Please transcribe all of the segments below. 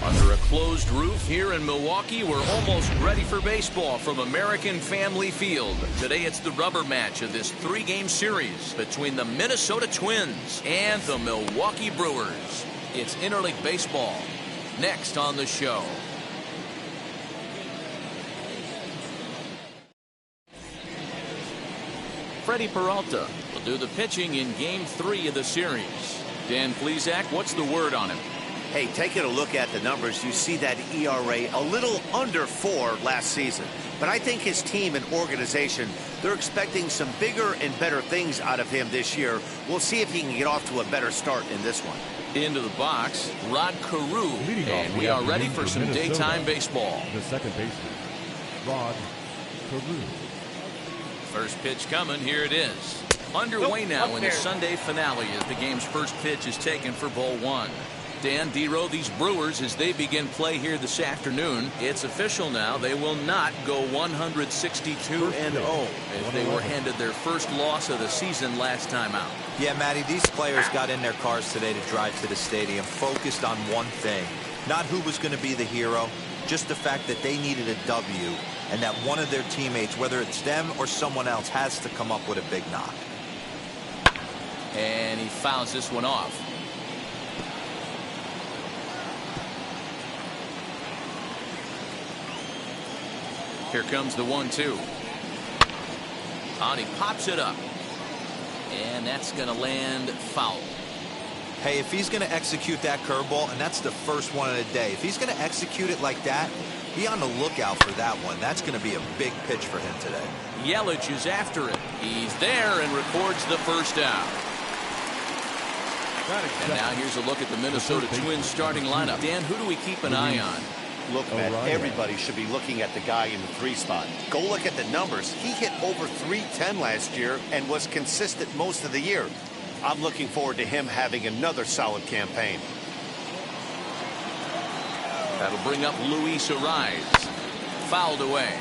Under a closed roof here in Milwaukee, we're almost ready for baseball from American Family Field. Today it's the rubber match of this 3-game series between the Minnesota Twins and the Milwaukee Brewers. It's interleague baseball next on the show. Freddie Peralta will do the pitching in Game 3 of the series. Dan Plesac, what's the word on him? Hey, taking a look at the numbers, you see that ERA a little under 4 last season. But I think his team and organization, they're expecting some bigger and better things out of him this year. We'll see if he can get off to a better start in this one. Into the box, Rod Carew, and we are ready for some daytime baseball. The second baseman, Rod Carew. First pitch coming, here it is. Underway now in the Sunday finale as the game's first pitch is taken for ball 1. Dan Dero, these Brewers, as they begin play here this afternoon, it's official now. They will not go 162-0 as they were handed their first loss of the season last time out. Yeah, Matty, these players got in their cars today to drive to the stadium focused on one thing. Not who was going to be the hero, just the fact that they needed a W and that one of their teammates, whether it's them or someone else, has to come up with a big knock. And he fouls this one off. Here comes the 1-2. And he pops it up. And that's going to land foul. Hey, if he's going to execute that curveball, and that's the first one of the day, if he's going to execute it like that, be on the lookout for that one. That's going to be a big pitch for him today. Yelich is after it. He's there and records the first out. And now here's a look at the Minnesota Twins starting lineup. Dan, who do we keep an eye on? Look, Matt, everybody should be looking at the guy in the 3 spot. Go look at the numbers. He hit over .310 last year and was consistent most of the year. I'm looking forward to him having another solid campaign. That'll bring up Luis Ariz. Fouled away.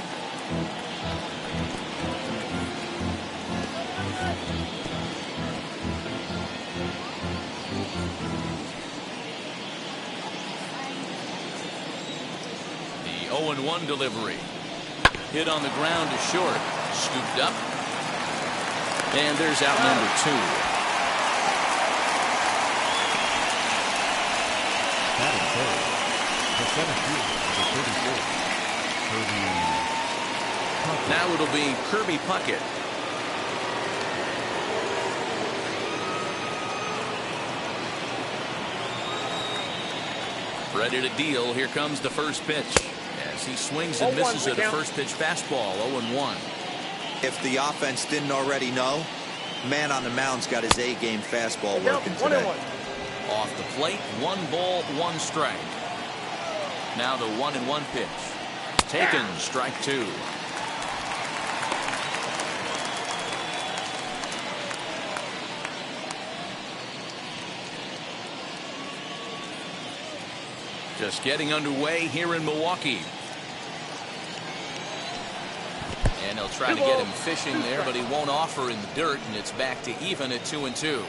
The 0-1 delivery. Hit on the ground to short. Scooped up. And there's out number 2. Now it'll be Kirby Puckett. Ready to deal. Here comes the first pitch as he swings and misses at a first pitch fastball. 0-1. If the offense didn't already know, man on the mound's got his A-game fastball working today. Off the plate, 1 ball, 1 strike. Now the 1-1 pitch. Taken, strike 2. Just getting underway here in Milwaukee. And they'll try to get him fishing there, but he won't offer in the dirt, and it's back to even at 2-2.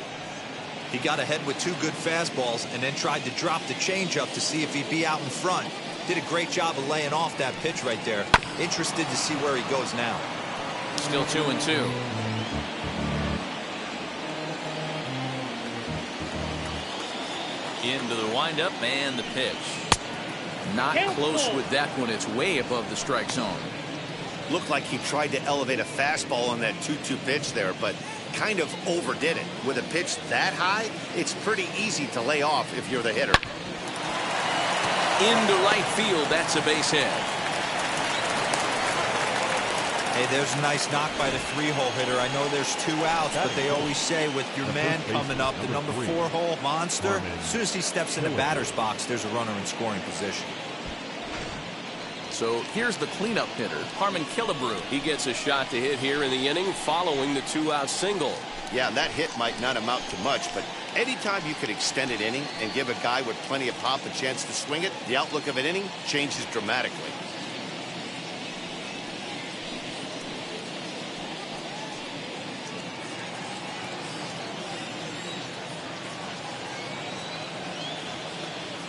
He got ahead with 2 good fastballs and then tried to drop the changeup to see if he'd be out in front. Did a great job of laying off that pitch right there. Interested to see where he goes now. Still 2-2. Into the windup and the pitch. Not close with that one. It's way above the strike zone. Looked like he tried to elevate a fastball on that 2-2 pitch there, but kind of overdid it. With a pitch that high, it's pretty easy to lay off if you're the hitter. Into right field, that's a base hit. Hey, there's a nice knock by the 3-hole hitter. I know there's 2 outs, but they always say with your man coming up, the number 4-hole monster, as soon as he steps in the batter's box, there's a runner in scoring position. So here's the cleanup hitter, Harmon Killebrew. He gets a shot to hit here in the inning following the 2-out single. Yeah, that hit might not amount to much, but anytime you could extend an inning and give a guy with plenty of pop a chance to swing it, the outlook of an inning changes dramatically.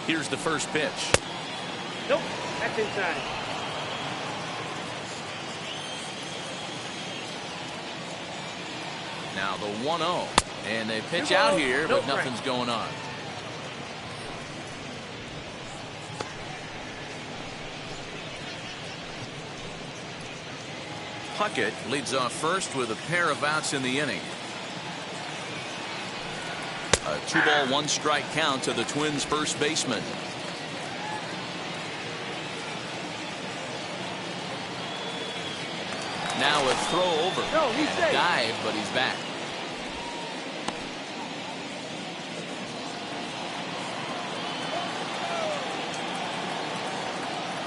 Here's the first pitch. Nope, that's inside. Now the 1-0. And they pitch out here, but nothing's going on. Puckett leads off first with a pair of outs in the inning. A 2-ball, 1-strike count to the Twins' first baseman. Now a throw over. No, he's and a dive, but he's back.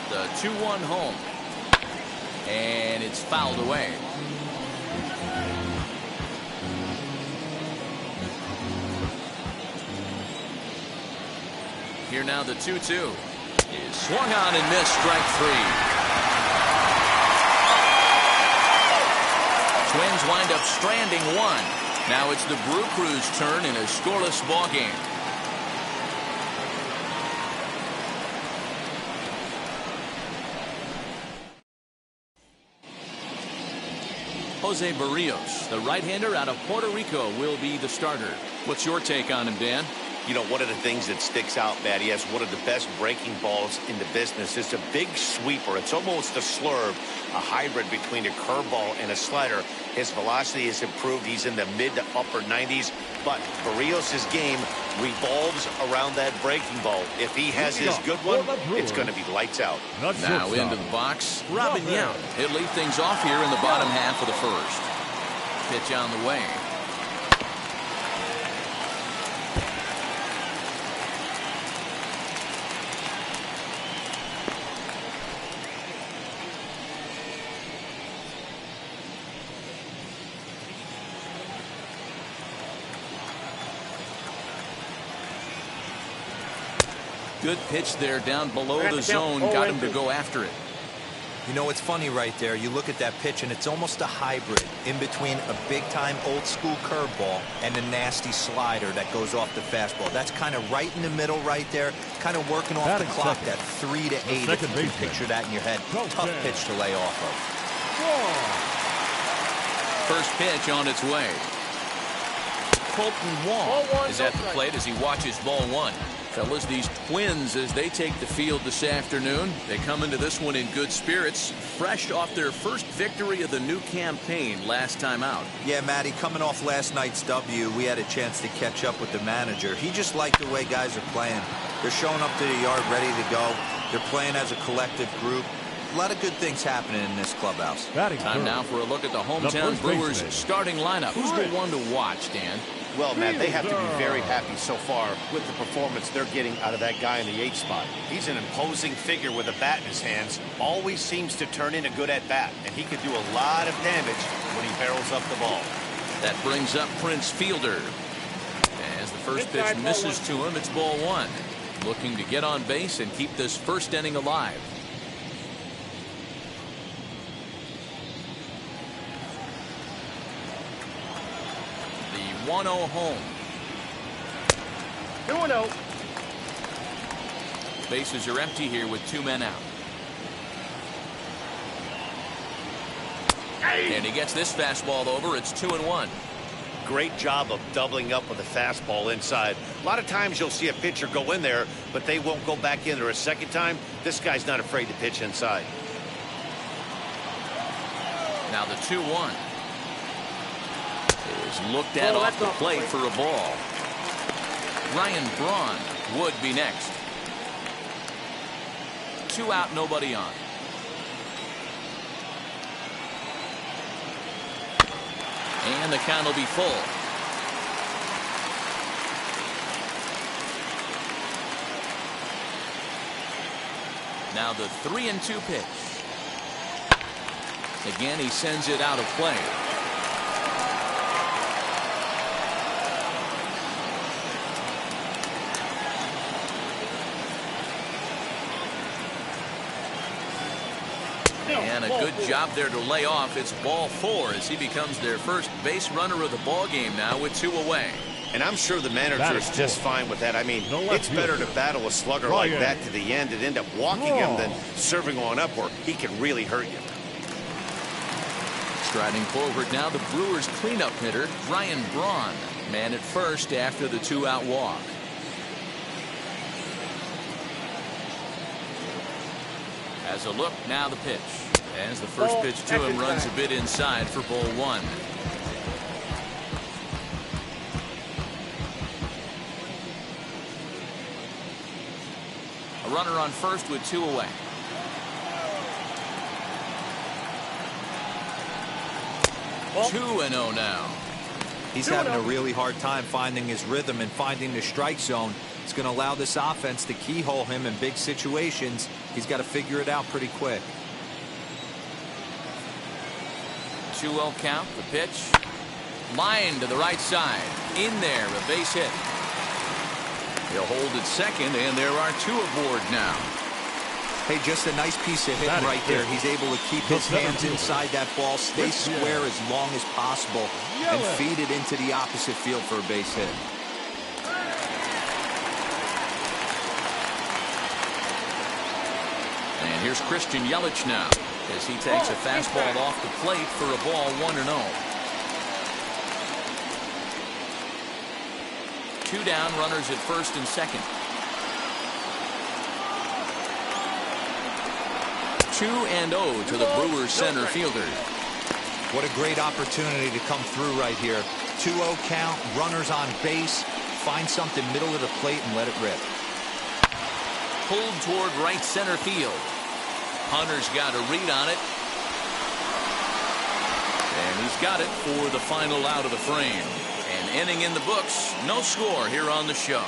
The 2-1 home. And it's fouled away. Here now the 2-2 is swung on and missed, strike 3. Twins wind up stranding 1. Now it's the Brew Crew's turn in a scoreless ball game. Jose Barrios, the right-hander out of Puerto Rico, will be the starter. What's your take on him, Dan? You know, one of the things that sticks out, Matt, he has one of the best breaking balls in the business. It's a big sweeper. It's almost a slurve, a hybrid between a curveball and a slider. His velocity has improved. He's in the mid to upper 90s. But Barrios' game revolves around that breaking ball. If he has his good one, it's going to be lights out. Now into the box, Robin Yount. He'll lead things off here in the bottom half of the first. Pitch on the way. Good pitch there down below the zone. Got him to go after it. You know, it's funny right there. You look at that pitch, and it's almost a hybrid in between a big-time old-school curveball and a nasty slider that goes off the fastball. That's kind of right in the middle right there, kind of working off the clock, that 3 to 8, if you can picture that in your head. Tough pitch to lay off of. First pitch on its way. Colton Wong is at the plate as he watches ball 1. Fellas, these Twins, as they take the field this afternoon, they come into this one in good spirits, fresh off their first victory of the new campaign last time out. Yeah, Matty, coming off last night's W, we had a chance to catch up with the manager. He just liked the way guys are playing. They're showing up to the yard ready to go. They're playing as a collective group. A lot of good things happening in this clubhouse. Time now for a look at the hometown Brewers starting lineup. Who's the one to watch, Dan? Well, Matt, they have to be very happy so far with the performance they're getting out of that guy in the 8th spot. He's an imposing figure with a bat in his hands. Always seems to turn in a good at-bat, and he could do a lot of damage when he barrels up the ball. That brings up Prince Fielder. As the first pitch misses to him, it's ball 1. Looking to get on base and keep this first inning alive. The 1-0 home. 2-0. Bases are empty here with 2 men out. And he gets this fastball over. It's 2-1. Great job of doubling up with a fastball inside. A lot of times you'll see a pitcher go in there, but they won't go back in there a second time. This guy's not afraid to pitch inside. Now the 2-1 is looked at off the plate for a ball. Ryan Braun would be next. 2 out, nobody on. And the count will be full. Now the 3-2 pitch. Again, he sends it out of play. And a good job there to lay off. It's ball 4 as he becomes their first base runner of the ball game now with 2 away. And I'm sure the manager is just fine with that. I mean, it's better to battle a slugger like that to the end and end up walking him than serving on up where he can really hurt you. Striding forward now, the Brewers cleanup hitter, Ryan Braun. Man at first after the 2-out walk. As a look, now the pitch. As the first pitch to him runs a bit inside for ball 1. A runner on first with 2 away. Well, 2-0 now. He's having a really hard time finding his rhythm and finding the strike zone. It's going to allow this offense to keyhole him in big situations. He's got to figure it out pretty quick. 2-0 count. The pitch. Line to the right side. In there, a base hit. He'll hold at second, and there are 2 aboard now. Hey, just a nice piece of hitting right there. He's able to keep his hands inside that ball, stay square as long as possible, and feed it into the opposite field for a base hit. And here's Christian Yelich now as he takes a fastball off the plate for a ball 1-0. 2 down, runners at first and second. 2-0 to the Brewers center fielder. What a great opportunity to come through right here. 2-0 count, runners on base, find something middle of the plate and let it rip. Pulled toward right center field. Hunter's got a read on it. And he's got it for the final out of the frame. An inning in the books. No score here on the show.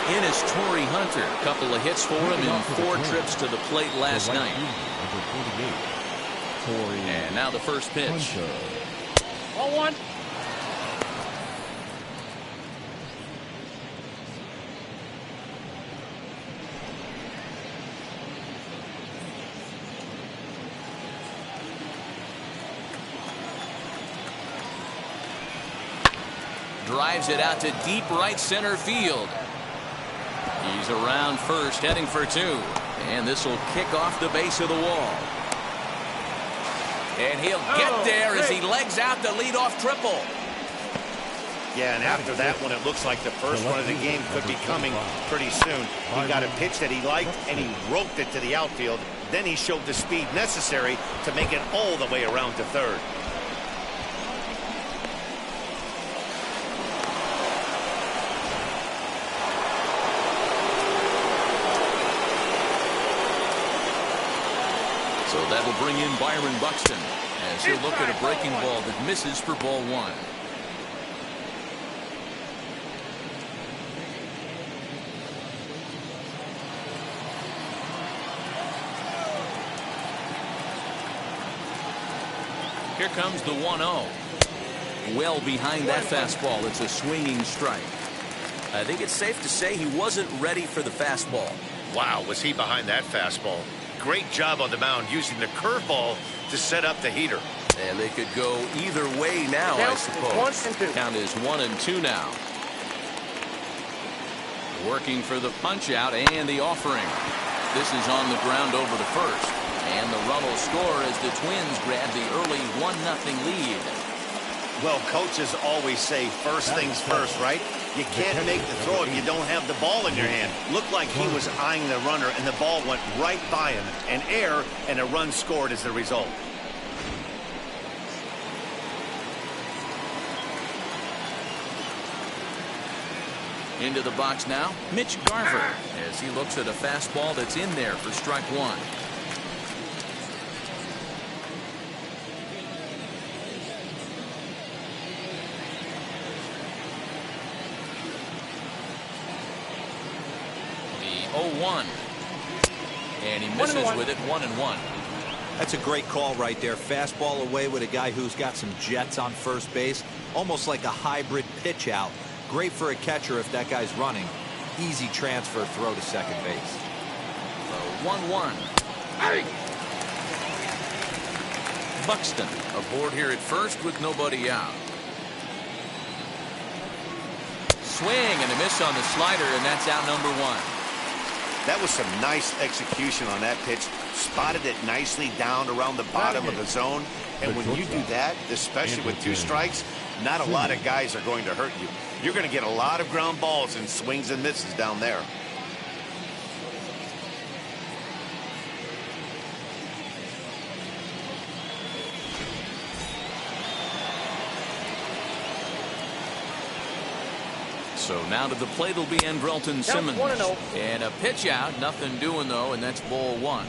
In is Torrey Hunter. A couple of hits for him in 4 trips to the plate last night. And now the first pitch. Ball 1. Drives it out to deep right center field. He's around first, heading for 2. And this will kick off the base of the wall. And he'll get there as he legs out the leadoff triple. Yeah, and after that one, it looks like the first one of the game could be coming pretty soon. He got a pitch that he liked, and he roped it to the outfield. Then he showed the speed necessary to make it all the way around to third. So that'll bring in Byron Buxton as he'll look at a breaking ball that misses for ball 1. Here comes the 1-0. Well behind that fastball. It's a swinging strike. I think it's safe to say he wasn't ready for the fastball. Wow, was he behind that fastball. Great job on the mound using the curveball to set up the heater. And they could go either way now, I suppose. Count is 1-2 now. Working for the punch out and the offering. This is on the ground over to first. And the run will score as the Twins grab the early 1-0 lead. Well, coaches always say first things first, right? You can't make the throw if you don't have the ball in your hand. Looked like he was eyeing the runner, and the ball went right by him. An error, and a run scored as the result. Into the box now, Mitch Garver, as he looks at a fastball that's in there for strike 1. 0-1. And he misses with it 1-1. That's a great call right there. Fastball away with a guy who's got some jets on first base. Almost like a hybrid pitch out. Great for a catcher if that guy's running. Easy transfer throw to second base. 1-1. Buxton aboard here at first with nobody out. Swing and a miss on the slider, and that's out number 1. That was some nice execution on that pitch. Spotted it nicely down around the bottom of the zone. And when you do that, especially with 2 strikes, not a lot of guys are going to hurt you. You're going to get a lot of ground balls and swings and misses down there. So now to the plate will be Andrelton Simmons. And a pitch out, nothing doing though, and that's ball 1.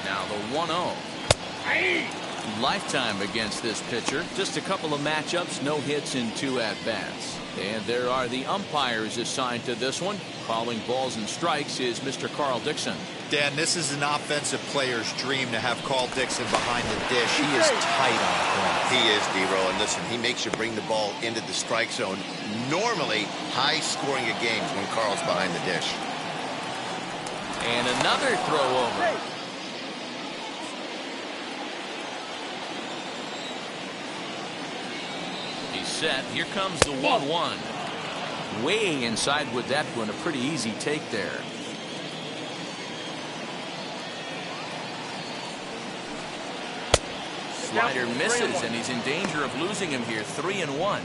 Now the 1-0. Lifetime against this pitcher. Just a couple of matchups, no hits in 2 at-bats. And there are the umpires assigned to this one. Calling balls and strikes is Mr. Carl Dixon. Dan, this is an offensive player's dream to have Carl Dixon behind the dish. He is tight on the corner. He is, D-Row. And listen, he makes you bring the ball into the strike zone. Normally, high scoring of games when Carl's behind the dish. And another throw over. Set. Here comes the 1-1. Way inside with that one. A pretty easy take there. Slider misses, and he's in danger of losing him here. 3-1.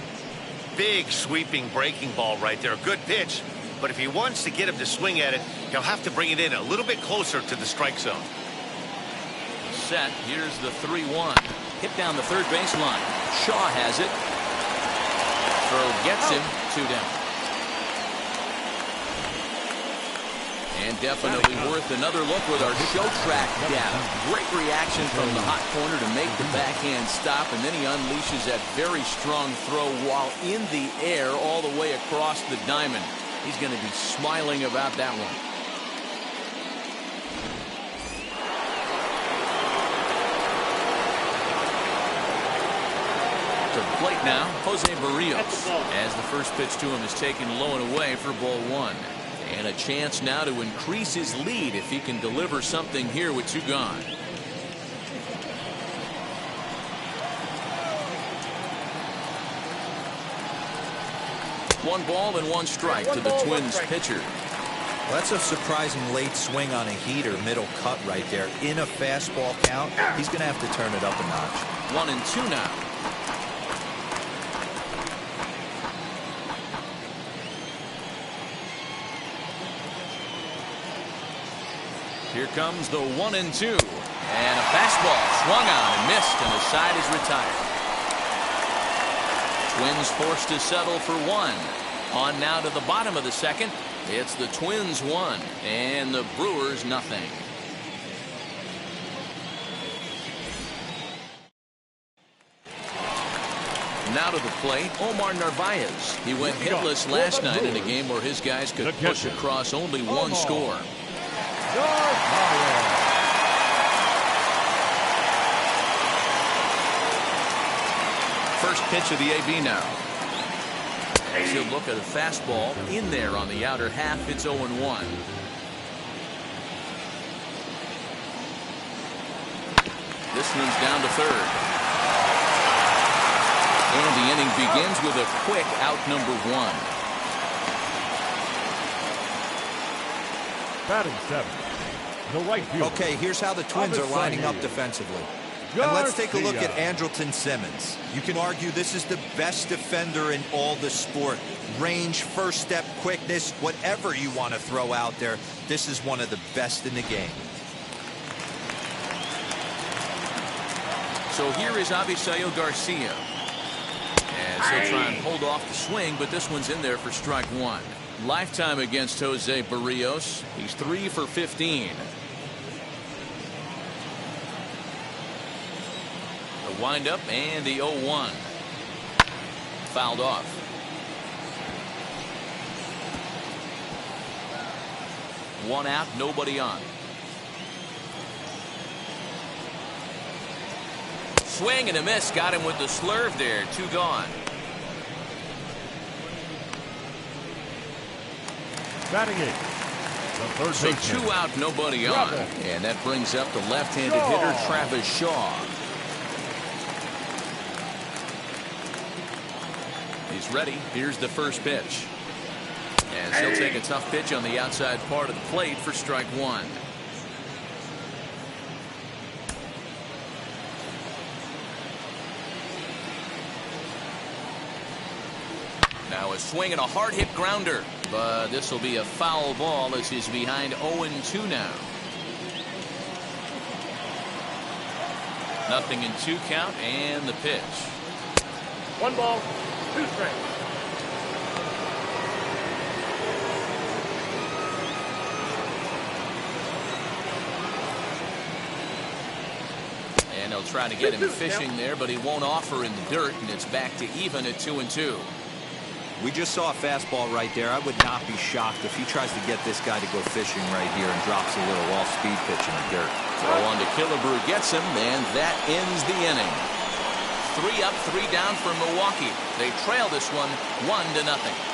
Big sweeping breaking ball right there. Good pitch. But if he wants to get him to swing at it, he'll have to bring it in a little bit closer to the strike zone. Set. Here's the 3-1. Hit down the third baseline. Shaw has it. Throw gets him 2 down. And definitely worth another look with our show track data. Great reaction from the hot corner to make the backhand stop, and then he unleashes that very strong throw while in the air all the way across the diamond. He's going to be smiling about that one. To the plate now, Jose Barrios, as the first pitch to him is taken low and away for ball 1. And a chance now to increase his lead if he can deliver something here with 2 gone. One ball and 1 strike to the Twins pitcher. Well, that's a surprising late swing on a heater, middle cut right there. In a fastball count, he's going to have to turn it up a notch. 1-2 now. Here comes the 1-2. And a fastball swung on and missed, and the side is retired. Twins forced to settle for 1. On now to the bottom of the second. It's the Twins 1 and the Brewers nothing. Now to the plate, Omar Narvaez. He went hitless last night in a game where his guys could push across only 1 score. First pitch of the AB now. As he'll look at a fastball in there on the outer half, it's 0-1. This one's down to third. And the inning begins with a quick out number 1. Batting 7. The right fielder. Okay, here's how the Twins are lining up defensively. And let's take a look at Andrelton Simmons. You can argue this is the best defender in all the sport. Range, first step, quickness, whatever you want to throw out there, this is one of the best in the game. So here is Avisail Garcia. As he'll try and hold off the swing, but this one's in there for strike 1. Lifetime against Jose Barrios. He's 3 for 15. The windup and the 0-1. Fouled off. One out, nobody on. Swing and a miss. Got him with the slurve there. 2 gone. Batting it. The third So baseman. 2 out, nobody on. And that brings up the left-handed hitter, Travis Shaw. He's ready. Here's the first pitch. And he'll take a tough pitch on the outside part of the plate for strike 1. Now a swing and a hard hit grounder, but this will be a foul ball as he's behind 0-2 now. Nothing in 2 count and the pitch. 1 ball, 2 strikes. And they'll try to get him fishing there, but he won't offer in the dirt, and it's back to even at 2-2. We just saw a fastball right there. I would not be shocked if he tries to get this guy to go fishing right here and drops a little off-speed pitch in the dirt. Throw on to Killebrew, gets him, and that ends the inning. 3 up, 3 down for Milwaukee. They trail this one 1-0.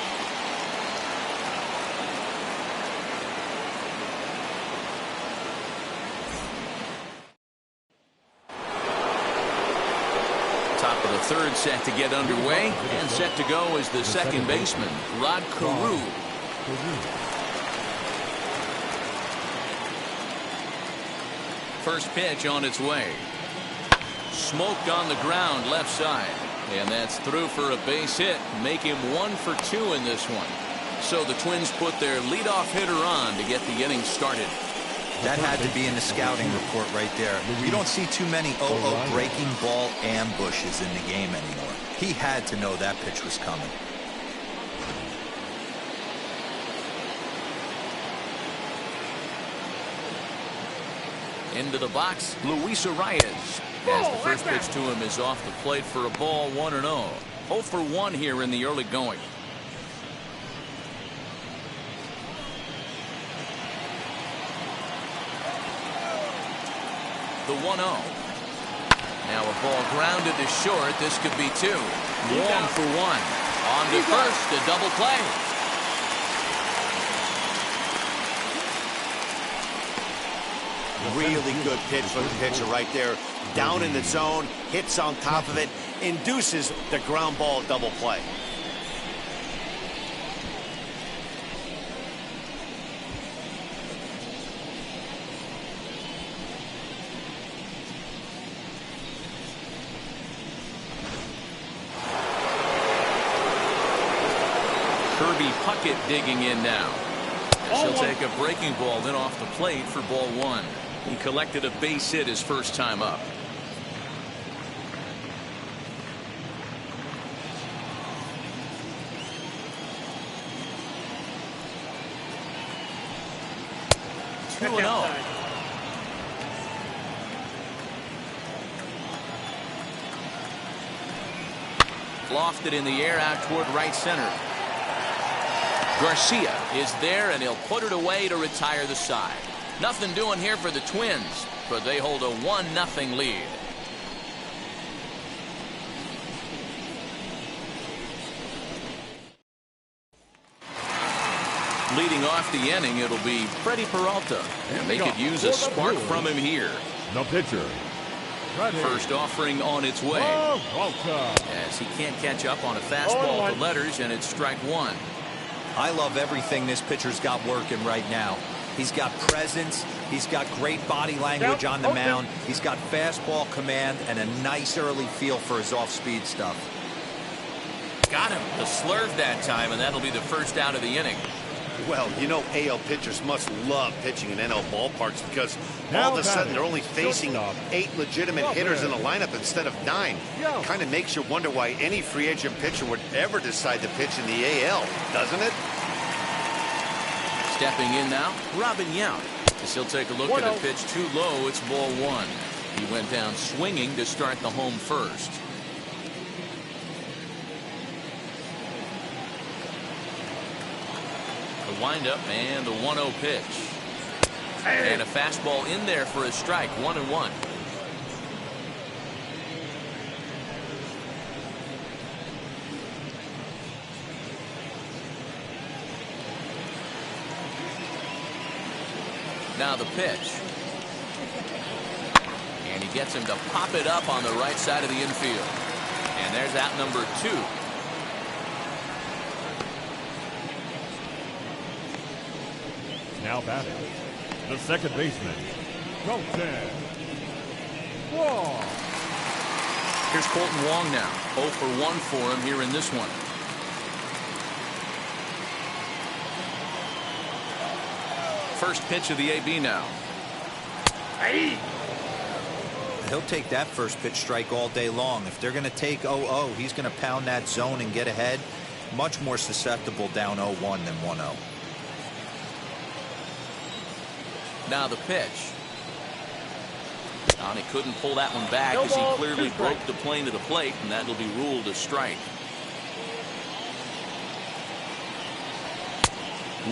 Top of the third set to get underway, and set to go is the second baseman, Rod Carew. First pitch on its way. Smoked on the ground left side, and that's through for a base hit. Make him 1 for 2 in this one. So the Twins put their leadoff hitter on to get the inning started. That had to be in the scouting report right there. You don't see too many breaking ball ambushes in the game anymore. He had to know that pitch was coming. Into the box, Luis Arias. As the first pitch to him is off the plate for a ball, 1-0. 0 for 1 here in the early going. The 1-0. Now a ball grounded to short. This could be 2. 1 for 1. On to first, a double play. Really good pitch from the pitcher right there. Down in the zone, hits on top of it, induces the ground ball double play. Kirby Puckett digging in now. She'll take a breaking ball then off the plate for ball 1. He collected a base hit his first time up. Two and 0. Lofted in the air out toward right center. Garcia is there, and he'll put it away to retire the side. Nothing doing here for the Twins, but they hold a 1-0 lead. Leading off the inning, it'll be Freddie Peralta, and they could use a spark from him here. The pitcher. First offering on its way, as he can't catch up on a fastball to letters, and it's strike 1. I love everything this pitcher's got working right now. He's got presence. He's got great body language on the mound. He's got fastball command and a nice early feel for his off-speed stuff. Got him. The slurve that time, and that'll be the first out of the inning. Well, you know AL pitchers must love pitching in NL ballparks because all of a sudden they're only facing 8 legitimate hitters in the lineup instead of 9. Kind of makes you wonder why any free agent pitcher would ever decide to pitch in the AL, doesn't it? Stepping in now, Robin Yount. As he'll take a look at a pitch too low. It's ball 1. He went down swinging to start the home first. The windup and the 1-0 pitch. And a fastball in there for a strike. 1-1. Now the pitch. And he gets him to pop it up on the right side of the infield. And there's out number 2. Now batting, the second baseman, Colton Wong. Here's Colton Wong now. 0 for 1 for him here in this one. First pitch of the AB now. He'll take that first pitch strike all day long. If they're going to take 0-0, he's going to pound that zone and get ahead. Much more susceptible down 0-1 than 1-0. Now the pitch. And he couldn't pull that one back as he clearly broke the plane to the plate, and that'll be ruled a strike.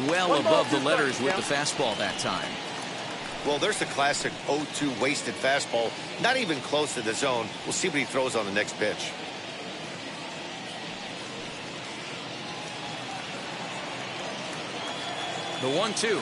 Well above the letters with the fastball that time. Well, there's the classic 0-2 wasted fastball. Not even close to the zone. We'll see what he throws on the next pitch. The 1-2.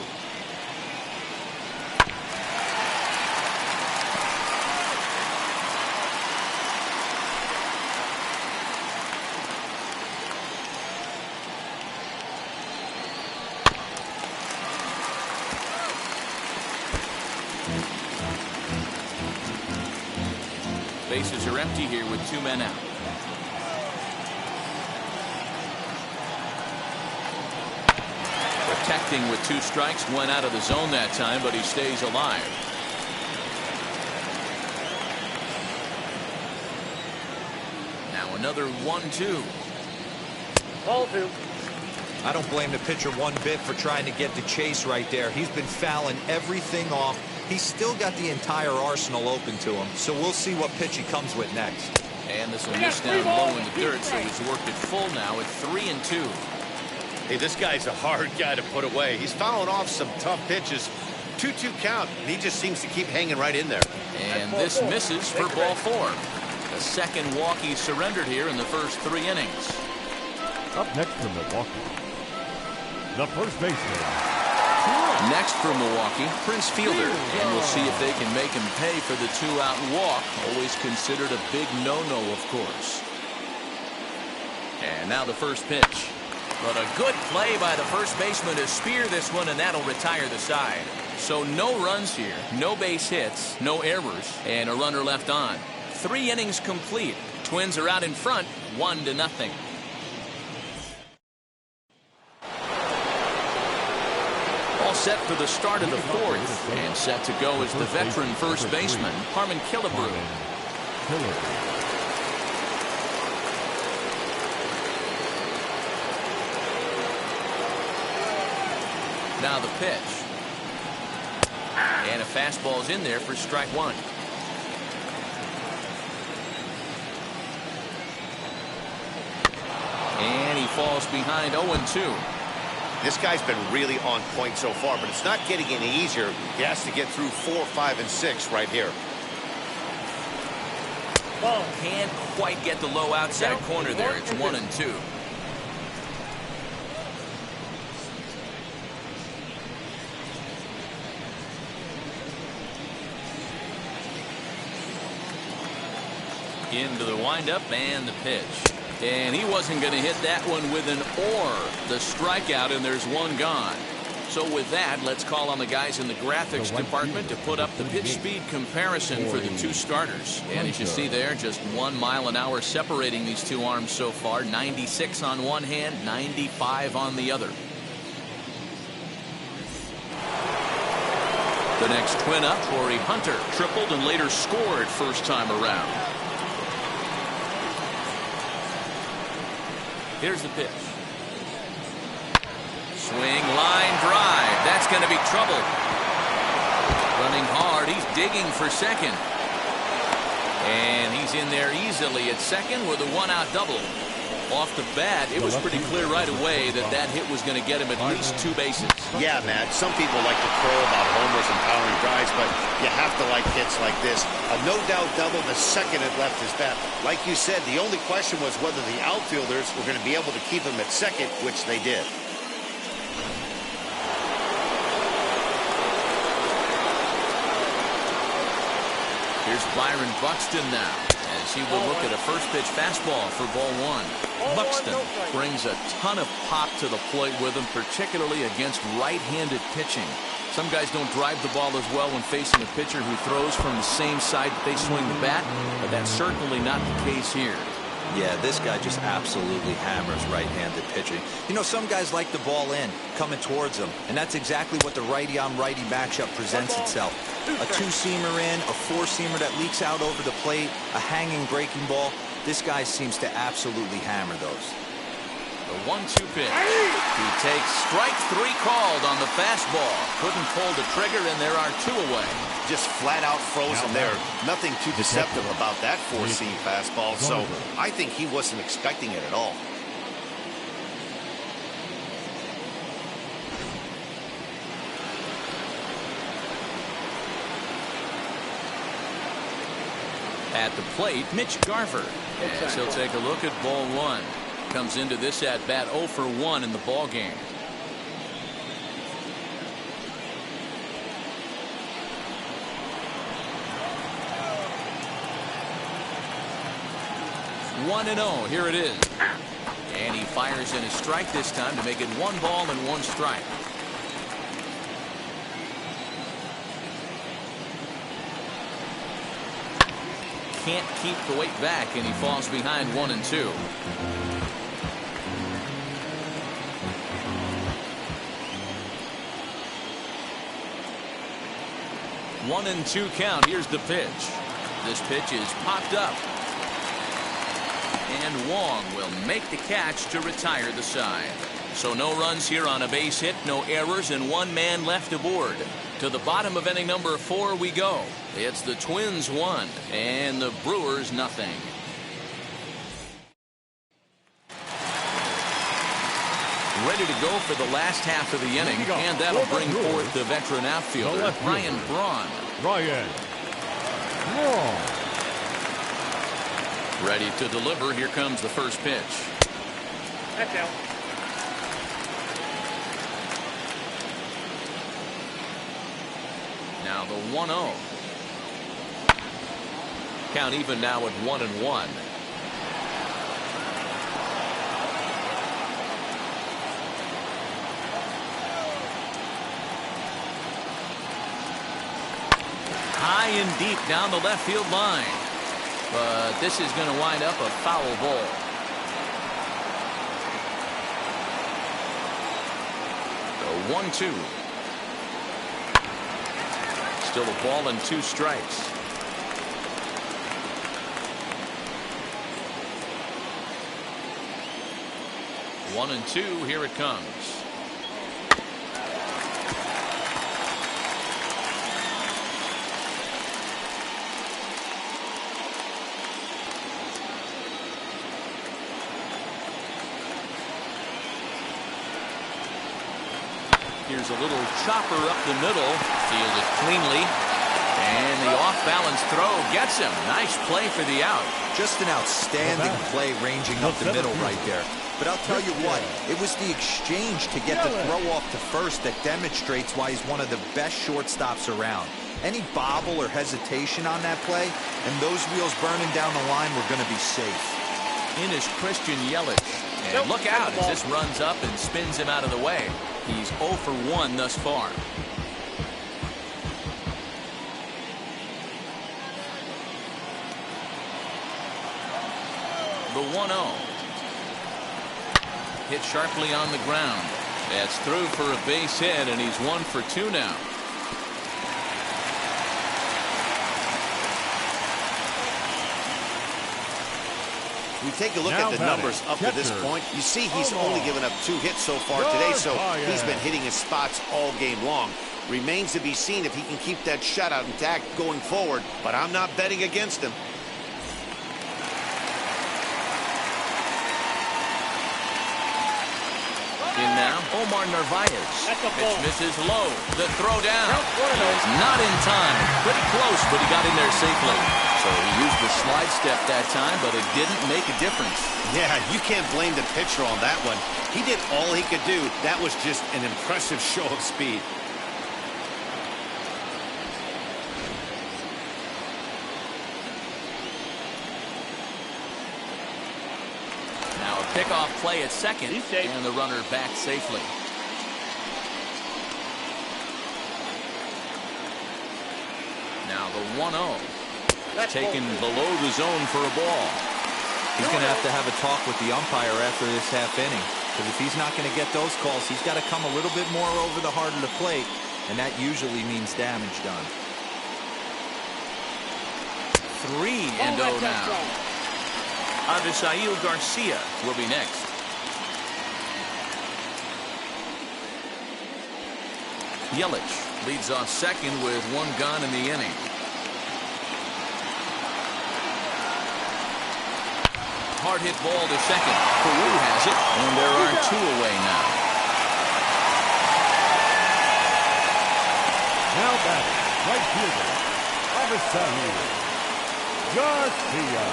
Bases are empty here with 2 men out. Protecting with 2 strikes, went out of the zone that time, but he stays alive. Now another 1-2. Ball 2. I don't blame the pitcher one bit for trying to get the chase right there. He's been fouling everything off. He's still got the entire arsenal open to him, so we'll see what pitch he comes with next. And this will miss down low in the dirt, so he's worked it full now at 3-2. Hey, this guy's a hard guy to put away. He's fouling off some tough pitches. 2-2 count, and he just seems to keep hanging right in there. And this misses for ball 4. The second walk he surrendered here in the first 3 innings. Up next from Milwaukee, the first baseman. Next from Milwaukee, Prince Fielder, and we'll see if they can make him pay for the 2-out walk. Always considered a big no-no, of course. And now the first pitch. But a good play by the first baseman to spear this one, and that'll retire the side. So no runs here, no base hits, no errors, and a runner left on. 3 innings complete. Twins are out in front, 1-0. All set for the start of the 4th, and set to go is the veteran first baseman, Harmon Killebrew. Now the pitch. And a fastball's in there for strike 1. And he falls behind 0-2. This guy's been really on point so far, but it's not getting any easier. He has to get through 4, 5, and 6 right here. Can't quite get the low outside corner there. It's 1-2. Into the windup and the pitch. And he wasn't going to hit that one with an or. The strikeout, and there's 1 gone. So with that, let's call on the guys in the graphics department to put up the pitch speed comparison for the 2 starters. And as you see there, just 1 mile an hour separating these 2 arms so far. 96 on one hand, 95 on the other. The next twin up, Corey Hunter, tripled and later scored first time around. Here's the pitch. Swing, line drive. That's going to be trouble. Running hard. He's digging for second. And he's in there easily at second with a one-out double. Off the bat, it was pretty clear right away that that hit was going to get him at least 2 bases. Yeah, Matt, some people like to crow about homers and powering drives, but you have to like hits like this. A no-doubt double the second it left his bat. Like you said, the only question was whether the outfielders were going to be able to keep him at second, which they did. Here's Byron Buxton now, as he will look at a first pitch fastball for ball 1. Buxton brings a ton of pop to the plate with him, particularly against right-handed pitching. Some guys don't drive the ball as well when facing a pitcher who throws from the same side that they swing the bat, but that's certainly not the case here. Yeah, this guy just absolutely hammers right-handed pitching. You know, some guys like the ball in, coming towards them, and that's exactly what the righty-on-righty matchup presents itself. A two-seamer in, a four-seamer that leaks out over the plate, a hanging breaking ball. This guy seems to absolutely hammer those. The 1-2 pitch. He takes strike 3 called on the fastball. Couldn't pull the trigger, and there are 2 away. Just flat out frozen there. Nothing too deceptive about that four-seam fastball, so I think he wasn't expecting it at all. At the plate, Mitch Garver, as he'll take a look at ball 1. Comes into this at bat 0 for 1 in the ball game. One and 0. Here it is. And he fires in a strike this time to make it 1 ball and 1 strike. Can't keep the weight back, and he falls behind 1 and 2. 1 and 2 count. Here's the pitch. This pitch is popped up. And Wong will make the catch to retire the side. So no runs here on a base hit, no errors, and 1 man left aboard. To the bottom of inning number 4 we go. It's the Twins 1 and the Brewers nothing. Ready to go for the last half of the inning, and that'll bring forth the veteran outfielder, Ryan Braun. Ready to deliver. Here comes the first pitch. That's out. Now the 1-0. Count even now at 1 and 1. High and deep down the left field line. But this is going to wind up a foul ball. The 1-2. Still a ball and 2 strikes. One and 2. Here it comes. Here's a little chopper up the middle. Fielded cleanly. And the off-balance throw gets him. Nice play for the out. Just an outstanding play ranging up the middle right there. But I'll tell you what, it was the exchange to get the throw off to first that demonstrates why he's one of the best shortstops around. Any bobble or hesitation on that play, and those wheels burning down the line were going to be safe. In is Christian Yelich. And look out as this runs up and spins him out of the way. He's 0 for 1 thus far. The 1-0. Hit sharply on the ground. That's through for a base hit, and he's 1 for 2 now. We take a look at the numbers up to this point. You see he's only given up 2 hits so far today, so he's been hitting his spots all game long. Remains to be seen if he can keep that shutout intact going forward, but I'm not betting against him. Omar Narvaez. That's a Pitch ball. misses low. The throw down. Nope, He's not in time. Pretty close, but he got in there safely. So he used the slide step that time, but it didn't make a difference. Yeah, you can't blame the pitcher on that one. He did all he could do. That was just an impressive show of speed. Now a pickoff play at second, He's safe. and the runner back safely. Now the 1-0. That's Taken ball. below the zone for a ball. He's going to have a talk with the umpire after this half inning. Because if he's not going to get those calls, he's got to come a little bit more over the heart of the plate. And that usually means damage done. 3-0 Oh, that's now. outside. Avisail Garcia will be next. Yelich leads off second with one gone in the inning. Hard hit ball to second. Peru has it, and there are two away now. Now batting, right fielder, Avisail Garcia.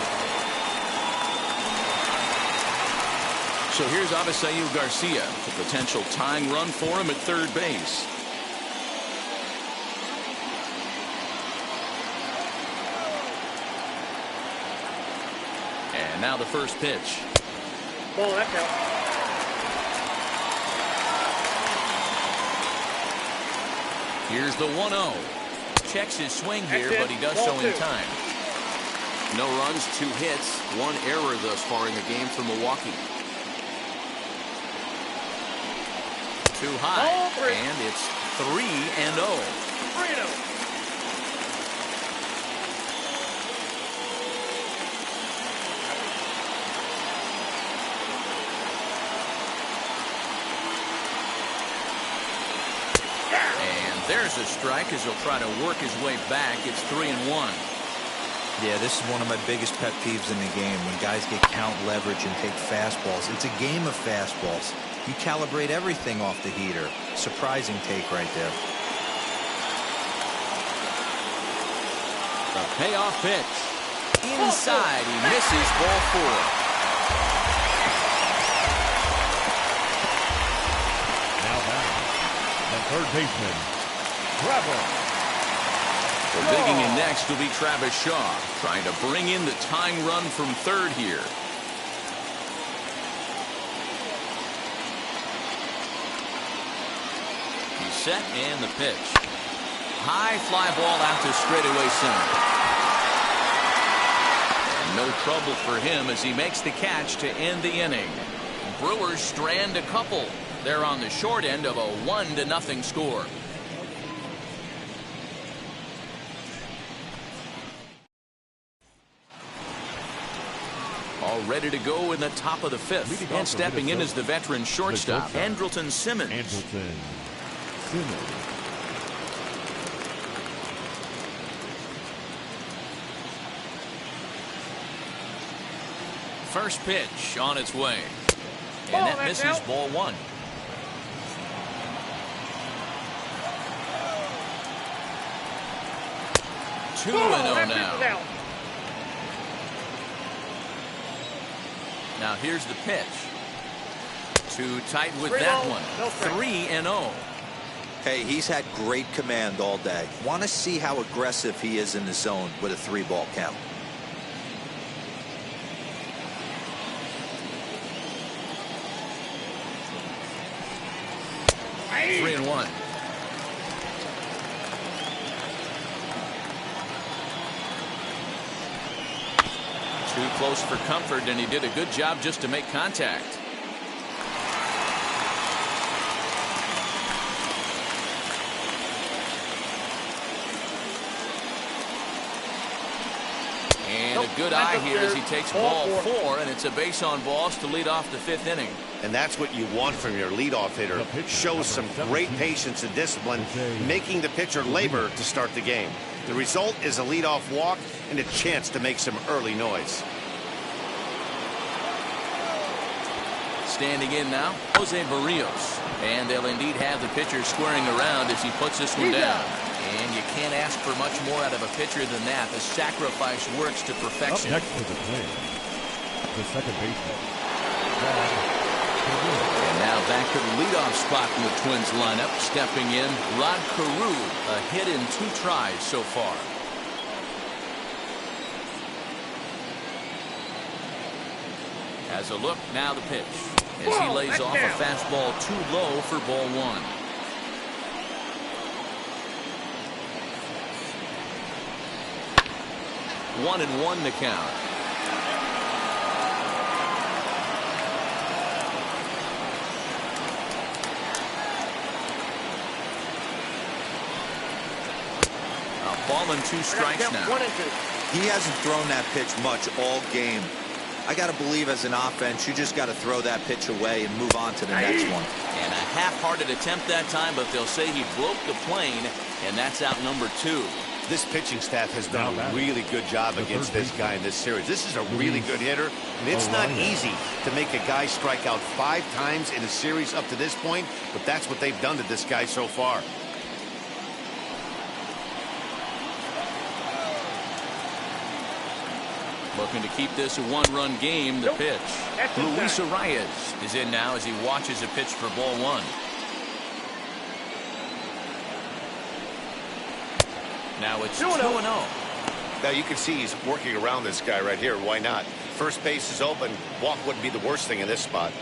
So here's Avisail Garcia, the potential tying run for him at third base. And now the first pitch. Ball, that's out. Here's the 1-0. Checks his swing here, That's it. but he does Ball so in two. time. No runs, 2 hits, 1 error thus far in the game for Milwaukee. Too high, Ball three. and it's 3-0. 3-0. And there's a strike as he'll try to work his way back. It's 3-1. Yeah, this is one of my biggest pet peeves in the game, when guys get count leverage and take fastballs. It's a game of fastballs. You calibrate everything off the heater. Surprising take right there. The payoff pitch. Inside, he misses ball 4. Now batting, the third baseman, Travis. Well, digging in next will be Travis Shaw, trying to bring in the tying run from third here. He's set, and the pitch. High fly ball out to straightaway center. No trouble for him as he makes the catch to end the inning. Brewers strand a couple. They're on the short end of a 1-0 score. All ready to go in the top of the 5th. And stepping in is the veteran shortstop, Andrelton Simmons. Andrelton Simmons. First pitch on its way. Ball, And that that's misses out. ball 1. Two and Ball, 0 that pitch is now. out. Now here's the pitch. Too tight with 3-0. that one. No strike. 3-0. Hey, he's had great command all day. Want to see how aggressive he is in the zone with a 3-ball count. Hey. 3-1. Too close for comfort, and he did a good job just to make contact. And Nope, a good that's eye up here there. as he takes Ball ball 4. 4, and it's a base on balls to lead off the 5th inning. And that's what you want from your leadoff hitter. The pitcher, Shows some number great 17, patience and discipline, Jose making the pitcher labor to start the game. The result is a leadoff walk and a chance to make some early noise. Standing in now, Jose Barrios. And they'll indeed have the pitcher squaring around as he puts this one down. And you can't ask for much more out of a pitcher than that. The sacrifice works to perfection. Up next to the plate, the second baseman. And now back to the leadoff spot in the Twins lineup. Stepping in, Rod Carew, a hit in 2 tries so far. As a look, now the pitch. As he lays off a fastball too low for ball 1. One and one the count. A ball and 2 strikes now. He hasn't thrown that pitch much all game. I got to believe as an offense, you just got to throw that pitch away and move on to the next one. And a half-hearted attempt that time, but they'll say he broke the plane, and that's out number 2. This pitching staff has done a really good job against this guy in this series. This is a really good hitter, and it's not easy to make a guy strike out 5 times in a series up to this point, but that's what they've done to this guy so far. Looking to keep this a 1-run game, the pitch. Luis Arias is in now as he watches a pitch for ball 1. Now it's 2-0. Now you can see he's working around this guy right here. Why not? First base is open. Walk wouldn't be the worst thing in this spot.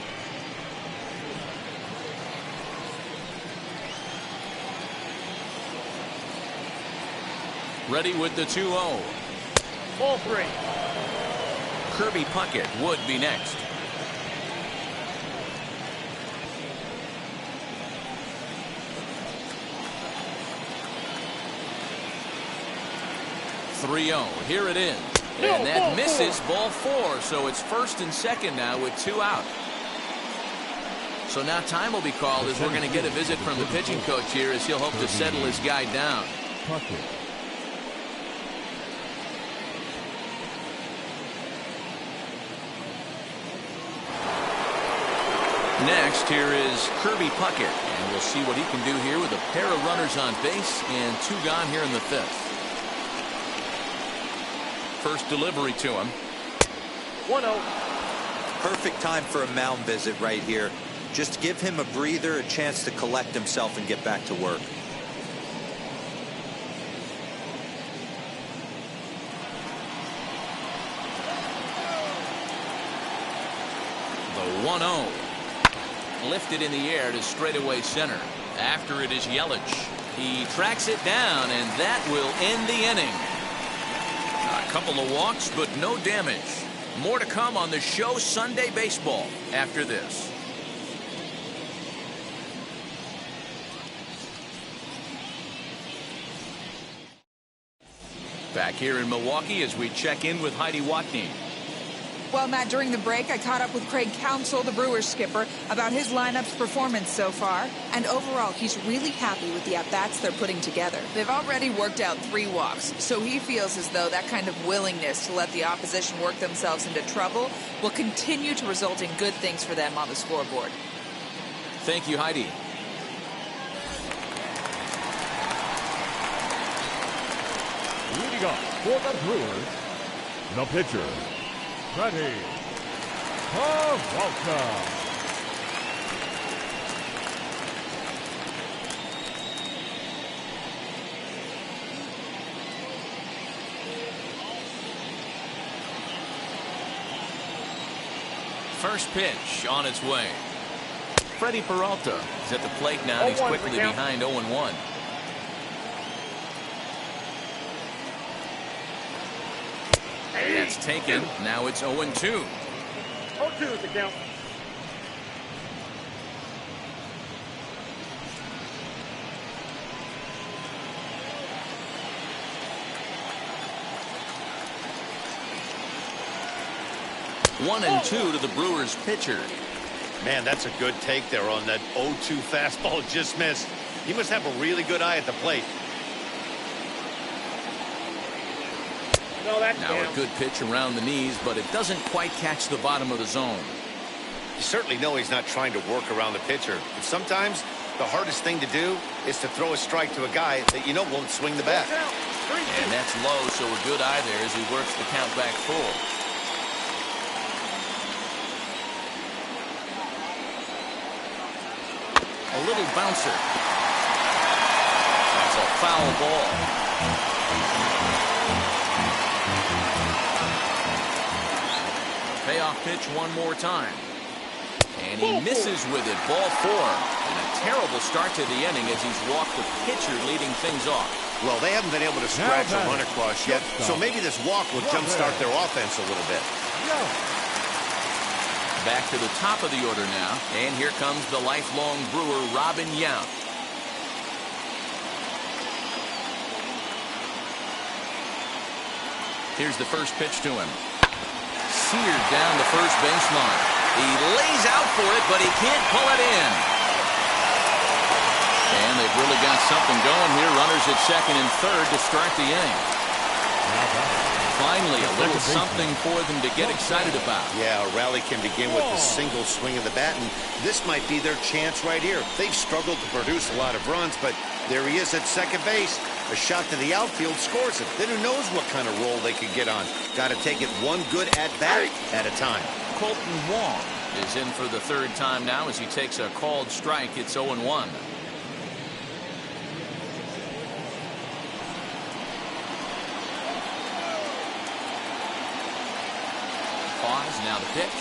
Ready with the 2-0. Ball 3. Kirby Puckett would be next. Here it is. And that misses ball 4. So it's first and second now with 2 out. So now time will be called as we're going to get a visit from the pitching coach here as he'll hope to settle his guy down. Next, here is Kirby Puckett, and we'll see what he can do here with a pair of runners on base and 2 gone here in the 5th. First delivery to him. 1-0. Perfect time for a mound visit right here. Just give him a breather, a chance to collect himself and get back to work. The 1-0. Lifted in the air to straightaway center. After it is Yelich. He tracks it down, and that will end the inning. A couple of walks, but no damage. More to come on the show Sunday Baseball after this. Back here in Milwaukee as we check in with Heidi Watney. Well, Matt, during the break, I caught up with Craig Counsell, the Brewers skipper, about his lineup's performance so far. And overall, he's really happy with the at-bats they're putting together. They've already worked out 3 walks, so he feels as though that kind of willingness to let the opposition work themselves into trouble will continue to result in good things for them on the scoreboard. Thank you, Heidi. Leading off for the Brewers, the pitcher, Freddie Peralta. First pitch on its way. Freddie Peralta is at the plate now. He's quickly behind 0-1. That's taken. Now it's 0-2. 0-2 is the count. One and 2 to the Brewers pitcher. Man, that's a good take there on that 0-2 fastball just missed. He must have a really good eye at the plate. No, that's now a good pitch around the knees, but it doesn't quite catch the bottom of the zone. You certainly know he's not trying to work around the pitcher. But sometimes the hardest thing to do is to throw a strike to a guy that you know won't swing the bat. And that's low, so a good eye there as he works the count back full. A little bouncer. That's a foul ball. Payoff pitch one more time. And he misses with it. Ball 4. And a terrible start to the inning as he's walked the pitcher leading things off. Well, they haven't been able to scratch a run across yet, so maybe this walk will jumpstart their offense a little bit. Back to the top of the order now, and here comes the lifelong Brewer, Robin Yount. Here's the first pitch to him. Seared down the first baseline. He lays out for it, but he can't pull it in. And they've really got something going here. Runners at second and third to start the inning. Finally, a little something for them to get excited about. Yeah, a rally can begin with a single swing of the bat, and this might be their chance right here. They've struggled to produce a lot of runs, but there he is at second base. A shot to the outfield scores it. Then who knows what kind of roll they could get on. Got to take it one good at-bat at a time. Colton Wong is in for the third time now as he takes a called strike. It's 0-1. Pause, now the pitch.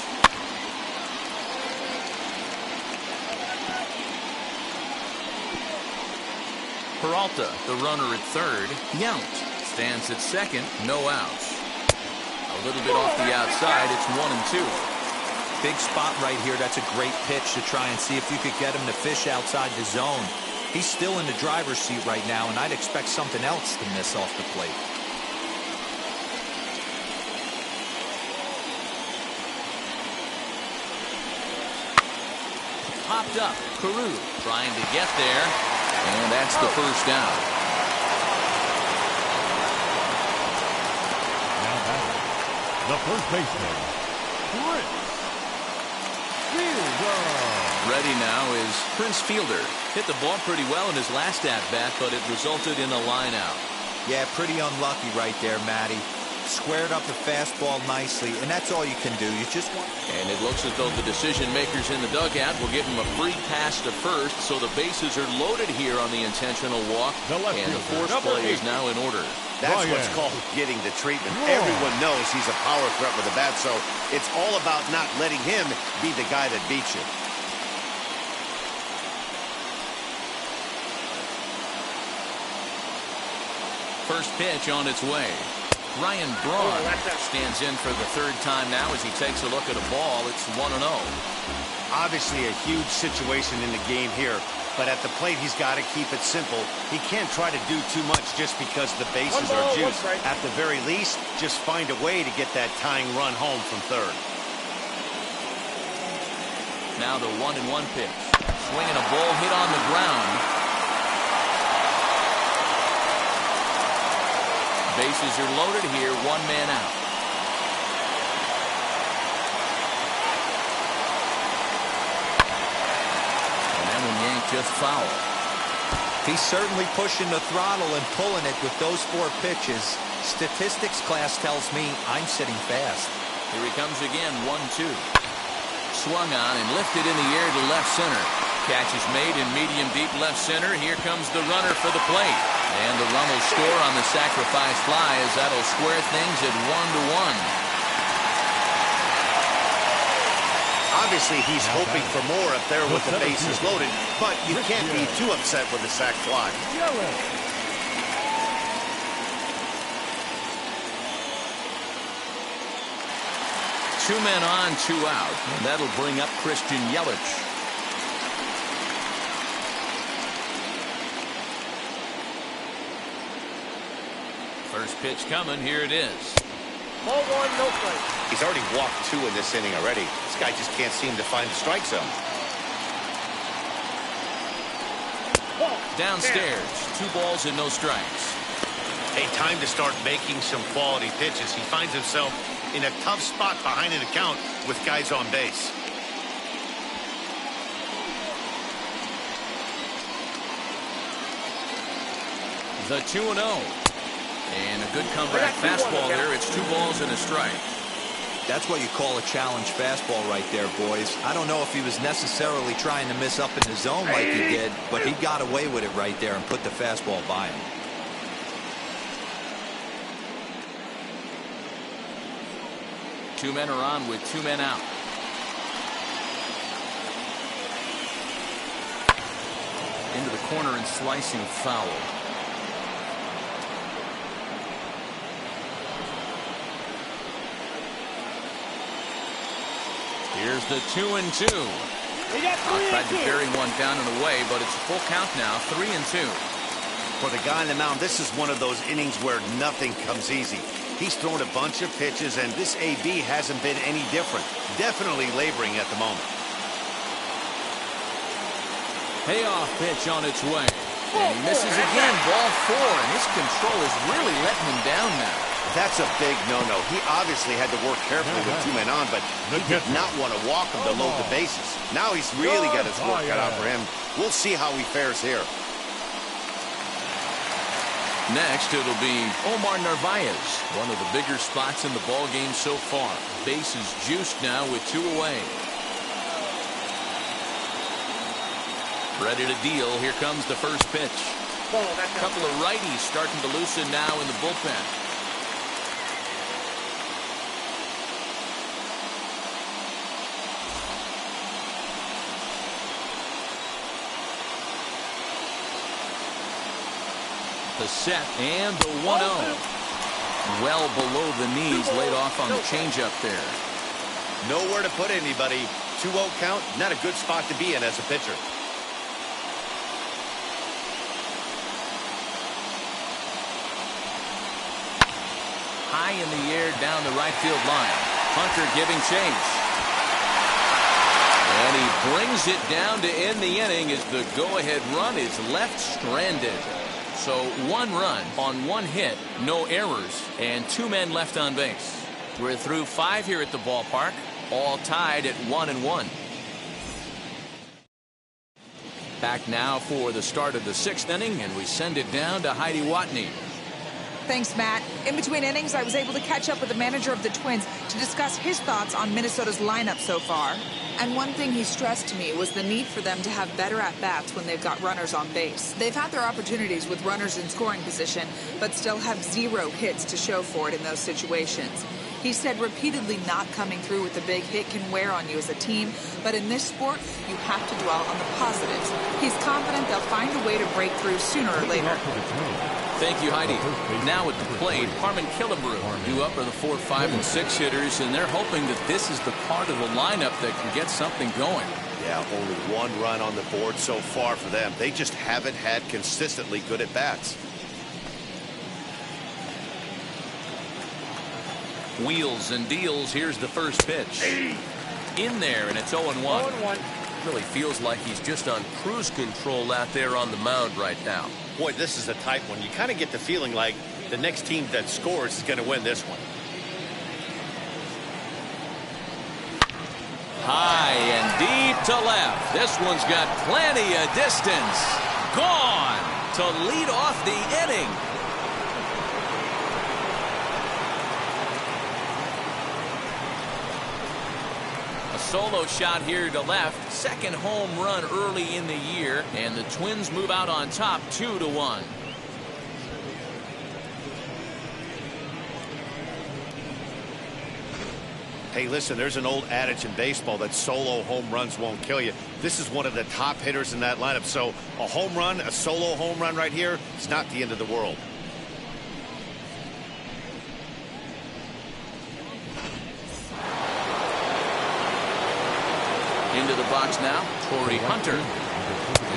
Peralta, the runner at third. Yount stands at second, no outs. A little bit off the outside, it's 1-2. Big spot right here. That's a great pitch to try and see if you could get him to fish outside the zone. He's still in the driver's seat right now, and I'd expect something else to miss off the plate. Popped up. Carew trying to get there. And that's the first down. Now batting, the first baseman, Prince Fielder. Ready now is Prince Fielder. Hit the ball pretty well in his last at-bat, but it resulted in a line out. Yeah, pretty unlucky right there, Matty. Squared up the fastball nicely, and that's all you can do. You just want... And it looks as though the decision makers in the dugout will give him a free pass to first, so the bases are loaded here on the intentional walk, and the force play is now in order. That's what's called getting the treatment. Everyone knows he's a power threat with a bat, so it's all about not letting him be the guy that beats you. First pitch on its way. Ryan Braun stands in for the third time now as he takes a look at a ball. It's 1-0. Obviously a huge situation in the game here, but at the plate he's got to keep it simple. He can't try to do too much just because the bases are juiced. At the very least, just find a way to get that tying run home from third. Now the 1-1 pitch. Swinging a ball hit on the ground. Bases are loaded here, one man out. And that one yanked just foul. He's certainly pushing the throttle and pulling it with those 4 pitches. Statistics class tells me I'm sitting fast. Here he comes again, 1-2. Swung on and lifted in the air to left center. Catch is made in medium deep left center. Here comes the runner for the plate. And the run will score on the sacrifice fly as that'll square things at 1-1. Obviously, he's hoping for more up there with the bases loaded, but you can't be too upset with the sac fly. 2 men on, 2 out. And that'll bring up Christian Yelich. First pitch coming. Here it is. Ball 1, no strike. He's already walked 2 in this inning already. This guy just can't seem to find the strike zone. Downstairs, 2 balls and no strikes. Hey, time to start making some quality pitches. He finds himself in a tough spot behind an account with guys on base. The 2-0. And a good comeback fastball there. It's 2 balls and a strike. That's what you call a challenge fastball right there, boys. I don't know if he was necessarily trying to miss up in the zone like he did, but he got away with it right there and put the fastball by him. Two men are on with 2 men out. Into the corner and slicing foul. Here's the 2-2. Tried to bury one down and away, but it's a full count now. 3-2. For the guy on the mound, this is one of those innings where nothing comes easy. He's thrown a bunch of pitches, and this AB hasn't been any different. Definitely laboring at the moment. Payoff pitch on its way. And he misses again. Ball 4, and his control is really letting him down now. That's a big no-no. He obviously had to work carefully with 2 men on, but he did not want to walk him to load the bases. Now he's really got his work cut out for him. We'll see how he fares here. Next, it'll be Omar Narvaez, one of the bigger spots in the ball game so far. Bases juiced now with 2 away. Ready to deal. Here comes the first pitch. A couple of righties starting to loosen now in the bullpen. The set and the 1-0. Well below the knees, laid off on the changeup there. Nowhere to put anybody. 2-0 count, not a good spot to be in as a pitcher. High in the air down the right field line. Hunter giving chase. And he brings it down to end the inning as the go-ahead run is left stranded. So 1 run on 1 hit, no errors, and 2 men left on base. We're through 5 here at the ballpark, all tied at 1-1. Back now for the start of the 6th inning, and we send it down to Heidi Watney. Thanks, Matt. In between innings, I was able to catch up with the manager of the Twins to discuss his thoughts on Minnesota's lineup so far. And one thing he stressed to me was the need for them to have better at-bats when they've got runners on base. They've had their opportunities with runners in scoring position, but still have 0 hits to show for it in those situations. He said repeatedly not coming through with a big hit can wear on you as a team, but in this sport, you have to dwell on the positives. He's confident they'll find a way to break through sooner or later. Thank you, Heidi. Now at the plate, Harmon Killebrew. Due up are the 4, 5, and 6 hitters, and they're hoping that this is the part of the lineup that can get something going. Yeah, only 1 run on the board so far for them. They just haven't had consistently good at-bats. Wheels and deals. Here's the first pitch. In there, and it's 0-1. 0-1. Really feels like he's just on cruise control out there on the mound right now. Boy, this is a tight one. You kind of get the feeling like the next team that scores is going to win this one. High and deep to left. This one's got plenty of distance. Gone to lead off the inning. Solo shot here to left. Second home run early in the year, and the Twins move out on top 2-1. Hey, listen, there's an old adage in baseball that solo home runs won't kill you. This is one of the top hitters in that lineup, so a home run, a solo home run right here, it's not the end of the world. Into the box now, Torrey Hunter.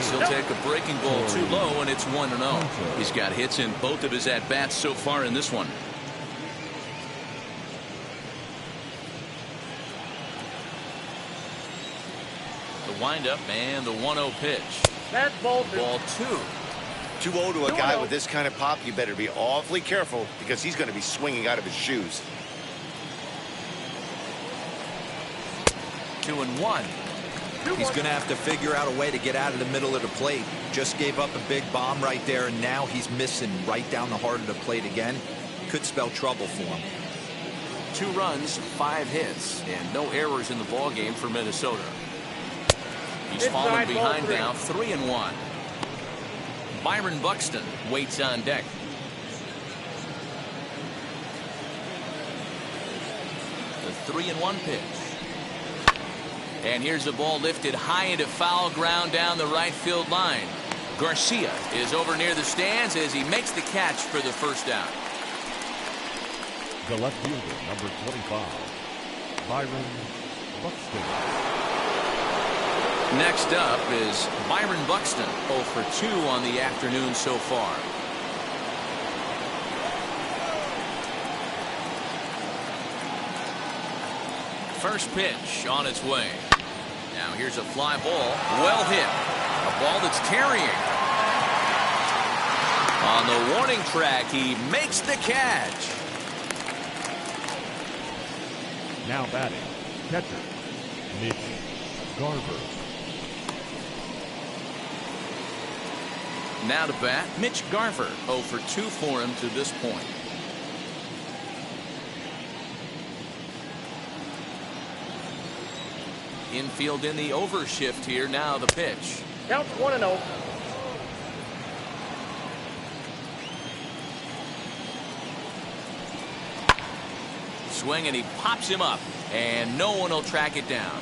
He'll take a breaking ball too low, and it's 1-0. He's got hits in both of his at-bats so far in this one. The windup and the 1-0 pitch. That's ball 2. Ball 2. 2-0 to a guy with this kind of pop, you better be awfully careful because he's going to be swinging out of his shoes. 2-1. He's going to have to figure out a way to get out of the middle of the plate. Just gave up a big bomb right there, and now he's missing right down the heart of the plate again. Could spell trouble for him. 2 runs, 5 hits, and no errors in the ball game for Minnesota. He's fallen behind now, 3-1. Byron Buxton waits on deck. The 3-1 pitch. And here's the ball lifted high into foul ground down the right field line. Garcia is over near the stands as he makes the catch for the first down. The left fielder, number 25, Byron Buxton. Next up is Byron Buxton, 0 for 2 on the afternoon so far. First pitch on its way. Now here's a fly ball, well hit. A ball that's carrying. On the warning track, he makes the catch. Now batting, catcher, Mitch Garver. Now to bat, Mitch Garver, 0 for 2 for him to this point. Infield in the overshift here. Now the pitch. Count 1-0. Swing, and he pops him up, and no one will track it down.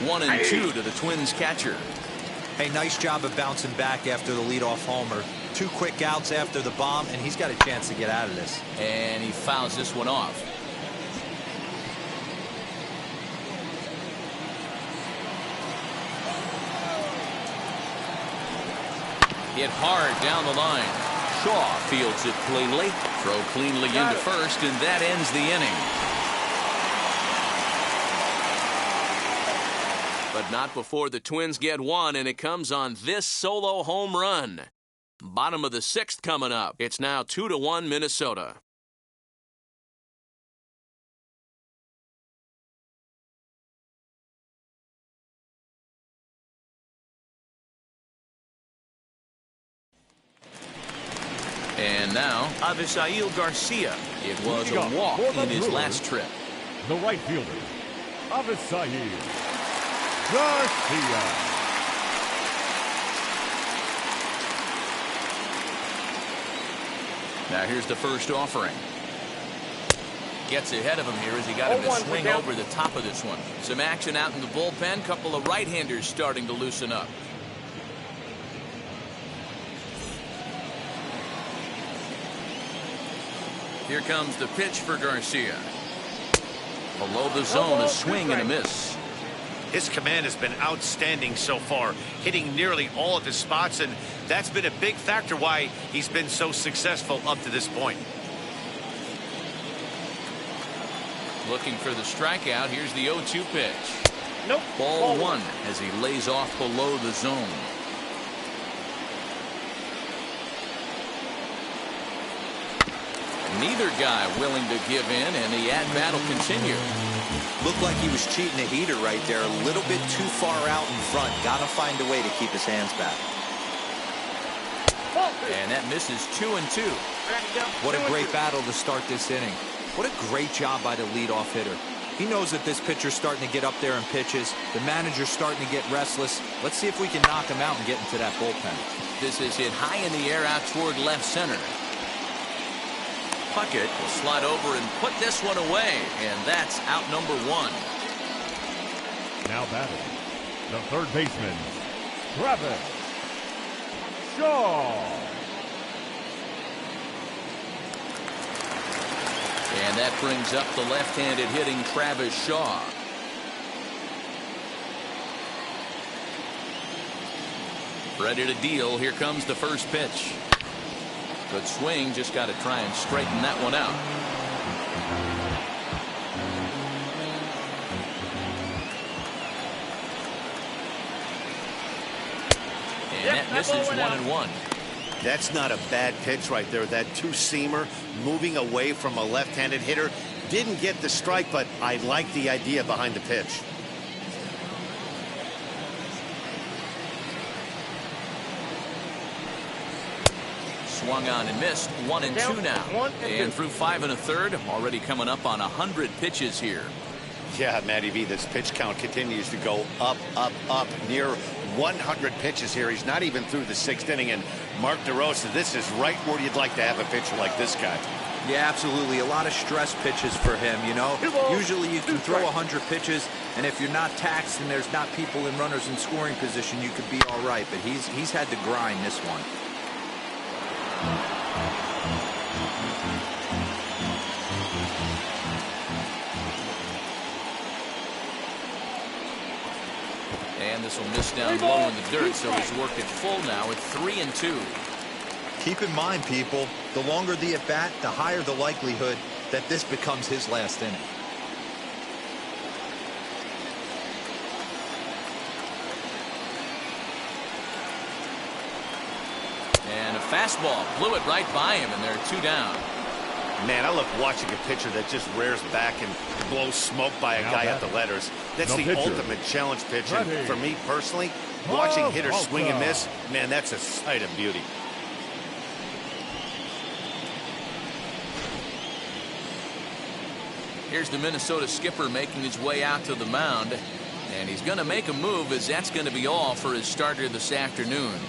One and two to the Twins catcher. Hey, nice job of bouncing back after the leadoff homer. 2 quick outs after the bomb, and he's got a chance to get out of this. And he fouls this one off. Hit hard down the line. Shaw fields it cleanly. Throw cleanly into first, and that ends the inning. But not before the Twins get one, and it comes on this solo home run. Bottom of the 6th coming up. It's now 2-1 Minnesota. And now, Avisail Garcia. It was a walk in his last trip. The right fielder, Avisail Garcia. Now here's the first offering. Gets ahead of him here as he got him to swing over the top of this one. Some action out in the bullpen. Couple of right-handers starting to loosen up. Here comes the pitch for Garcia. Below the zone, a swing and a miss. His command has been outstanding so far, hitting nearly all of his spots, and that's been a big factor why he's been so successful up to this point. Looking for the strikeout. Here's the 0-2 pitch. Nope. Ball 1 as he lays off below the zone. Neither guy willing to give in, and the at-bat will continue. Looked like he was cheating a heater right there. A little bit too far out in front. Got to find a way to keep his hands back. And that misses 2-2. What a great battle to start this inning. What a great job by the leadoff hitter. He knows that this pitcher's starting to get up there in pitches. The manager's starting to get restless. Let's see if we can knock him out and get into that bullpen. This is hit high in the air out toward left center. Puckett will slide over and put this one away, and that's out number 1. Now batting, the third baseman, Travis Shaw. And that brings up the left-handed hitting Travis Shaw. Ready to deal. Here comes the first pitch. Good swing, just got to try and straighten that one out. And that misses 1-1. That's not a bad pitch right there. That two-seamer moving away from a left-handed hitter. Didn't get the strike, but I like the idea behind the pitch. Swung on and missed. 1-2 now. And through 5 1/3, already coming up on 100 pitches here. Yeah, Matty V, this pitch count continues to go up, up, up. Near 100 pitches here. He's not even through the 6th inning. And Mark DeRosa, this is right where you'd like to have a pitcher like this guy. Yeah, absolutely. A lot of stress pitches for him, you know. Usually you can throw 100 pitches, and if you're not taxed and there's not people in runners in scoring position, you could be all right. But he's had to grind this one. And this will miss down low in the dirt, so he's worked it full now at 3-2. Keep in mind, people, the longer the at-bat, the higher the likelihood that this becomes his last inning. And a fastball blew it right by him, and they're 2 down. Man, I love watching a pitcher that just rears back and blows smoke by a guy at the letters. That's the ultimate challenge pitch. And for me personally, watching hitters swing and miss, man, that's a sight of beauty. Here's the Minnesota skipper making his way out to the mound, and he's going to make a move, as that's going to be all for his starter this afternoon.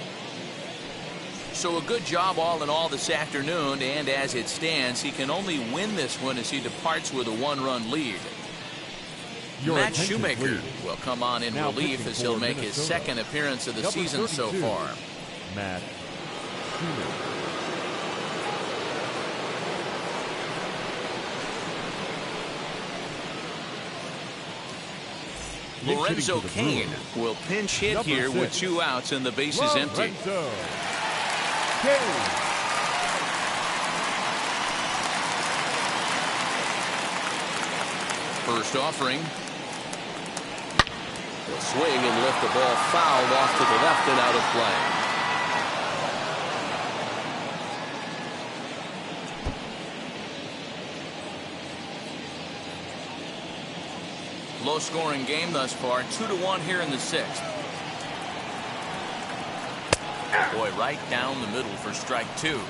So a good job all in all this afternoon, and as it stands, he can only win this one as he departs with a 1-run lead. Matt Shoemaker will come on in relief as he'll make his 2nd appearance of the season so far. Matt Shoemaker. Lorenzo Cain will pinch hit here with 2 outs and the bases empty. First offering. He'll swing and lift the ball foul off to the left and out of play. Low scoring game thus far, 2-1 here in the 6th. Boy, right down the middle for strike 2.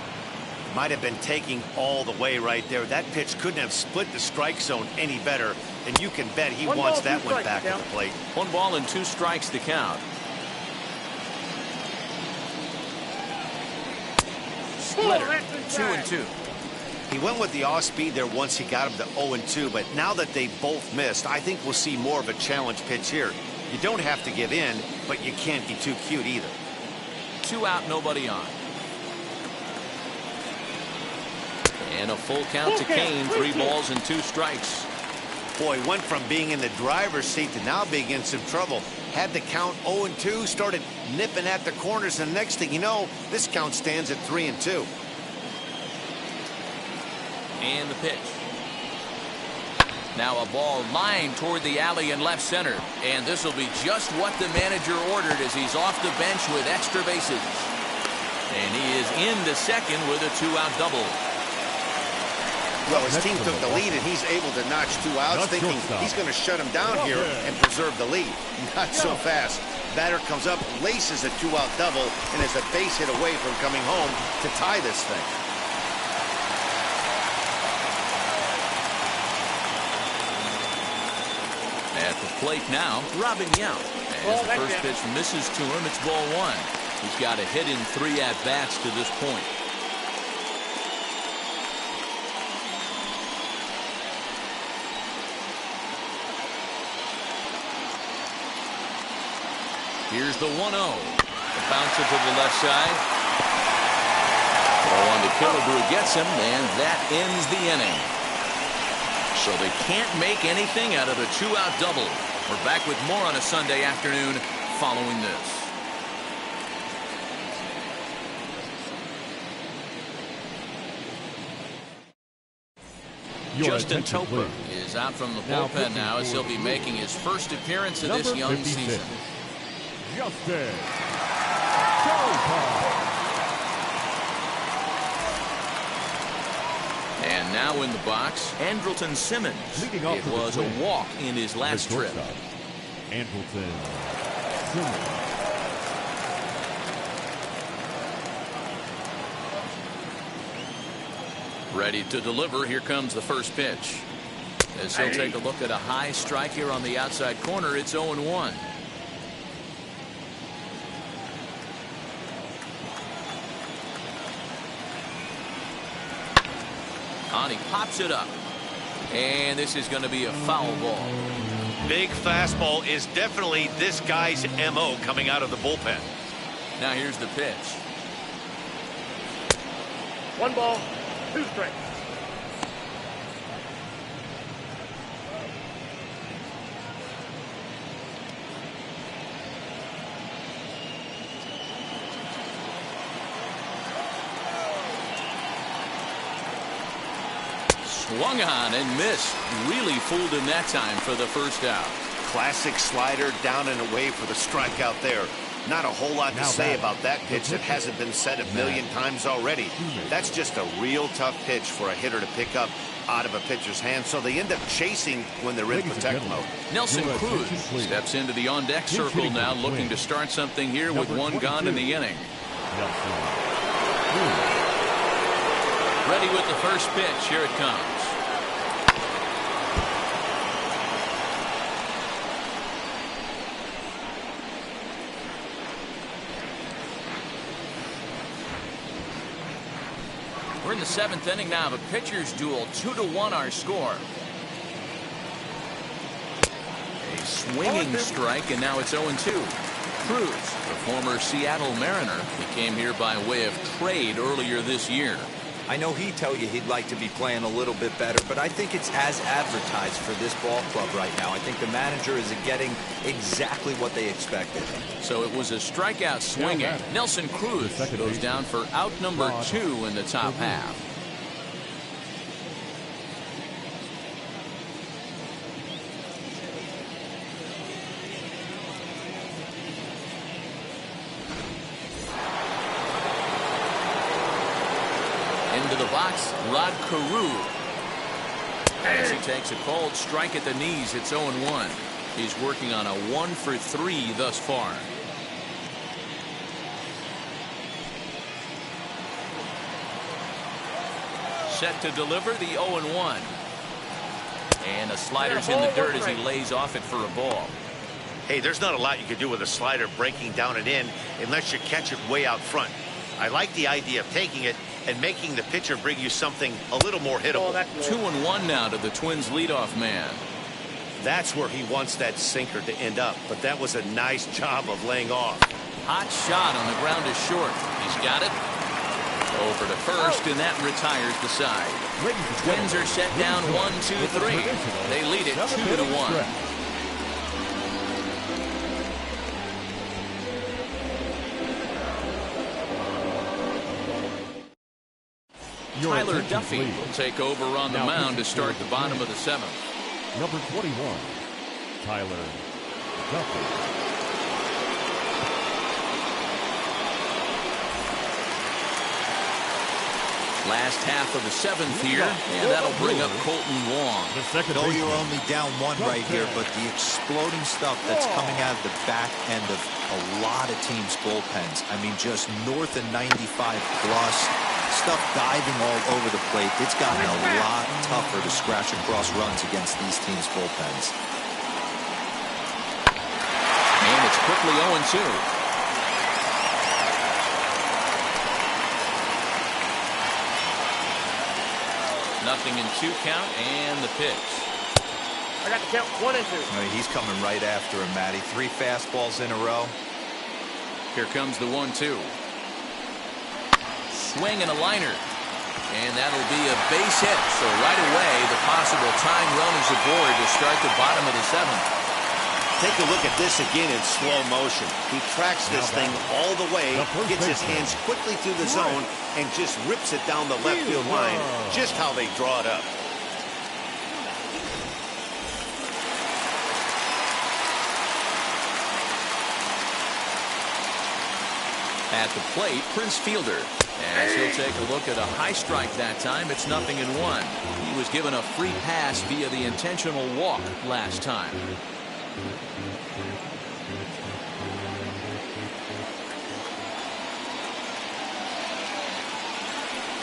Might have been taking all the way right there. That pitch couldn't have split the strike zone any better, and you can bet he wants that one back at the plate. 1 ball and 2 strikes to count. Splitter, 2-2. He went with the off speed there once he got him to 0-2, but now that they both missed, I think we'll see more of a challenge pitch here. You don't have to give in, but you can't be too cute either. 2 out, nobody on. And a full count to Cain, 3 balls and 2 strikes. Boy, went from being in the driver's seat to now being in some trouble. Had the count 0-2, started nipping at the corners, and the next thing you know, this count stands at 3-2. And the pitch. Now a ball lined toward the alley in left center. And this will be just what the manager ordered as he's off the bench with extra bases. And he is into second with a 2-out double. Well, his team took the lead, and he's able to notch 2 outs, thinking he's going to shut him down here and preserve the lead. Not so fast. Batter comes up, laces a 2-out double, and is a base hit away from coming home to tie this thing. At the plate now, Robin Yount. As the first pitch misses to him, it's ball 1. He's got a hit in 3 at-bats to this point. Here's the 1-0. The bouncer to the left side. Ball on to Killebrew gets him, and that ends the inning. So they can't make anything out of a 2-out double. We're back with more on a Sunday afternoon following this. Justin Topa is out from the bullpen now as he'll be making his first appearance of this young season. Justin Topa. And now in the box, Andrelton Simmons. Leading off It for the was a Twins, walk in his last the trip. shortstop, Andrelton Simmons. Ready to deliver. Here comes the first pitch. As he'll take a look at a high strike here on the outside corner, it's 0-1. He pops it up. And this is going to be a foul ball. Big fastball is definitely this guy's MO coming out of the bullpen. Now here's the pitch. 1 ball, 2 strikes. Swung on and missed. Really fooled him that time for the first out. Classic slider down and away for the strikeout there. Not a whole lot to say about that pitch that hasn't been said a million times already. That's just a real tough pitch for a hitter to pick up out of a pitcher's hand, so they end up chasing when they're in protect mode. Nelson Cruz steps into the on-deck circle now, looking to start something here with 1 gone in the inning. Ready with the first pitch. Here it comes. We're in the 7th inning now of a pitcher's duel. 2-1 our score. A swinging strike, and now it's 0-2. Cruz, the former Seattle Mariner, he came here by way of trade earlier this year. I know he'd tell you he'd like to be playing a little bit better, but I think it's as advertised for this ball club right now. I think the manager is getting exactly what they expected. So it was a strikeout swinging. Nelson Cruz goes down for out number 2 in the top half. Into the box, Rod Carew. As he takes a cold strike at the knees, it's 0-1. He's working on a 1-for-3 thus far. Set to deliver the 0-1. And the slider's in the dirt as he lays off it for a ball. Hey, there's not a lot you can do with a slider breaking down and in unless you catch it way out front. I like the idea of taking it and making the pitcher bring you something a little more hittable. 2-1 now to the Twins leadoff man. That's where he wants that sinker to end up, but that was a nice job of laying off. Hot shot on the ground is short. He's got it. Over to first, and that retires the side. Twins are set down 1-2-3. They lead it 2-1. Tyler Duffy will take over on the mound to start the bottom of the 7th. Number 21, Tyler Duffy. Last half of the 7th here, and that'll bring up Colton Wong. No, you're only down 1 right here, but the exploding stuff that's coming out of the back end of a lot of teams' bullpens. I mean, just north of 95 plus. Stuff diving all over the plate. It's gotten a lot tougher to scratch across runs against these teams' bullpens. And it's quickly 0-2. Nothing in 2 count, and the pitch. I got the count 1 and 2. I mean, he's coming right after him, Matty. 3 fastballs in a row. Here comes the 1-2. Swing and a liner. And that'll be a base hit. So right away, the possible time run is aboard to start the bottom of the 7th. Take a look at this again in slow motion. He tracks this thing all the way, gets his hands quickly through the zone, and just rips it down the left field line, just how they draw it up. At the plate, Prince Fielder. As he'll take a look at a high strike that time, it's 0-1. He was given a free pass via the intentional walk last time.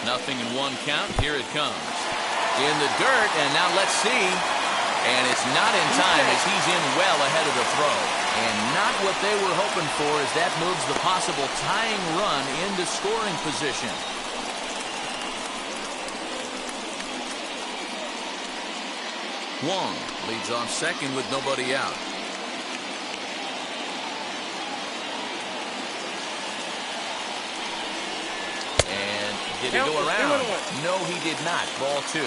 0-1 count. Here it comes. In the dirt, and now let's see. And it's not in time as he's in well ahead of the throw. And not what they were hoping for as that moves the possible tying run into scoring position. Wong leads off second with nobody out. And did he go around? No, he did not. Ball 2.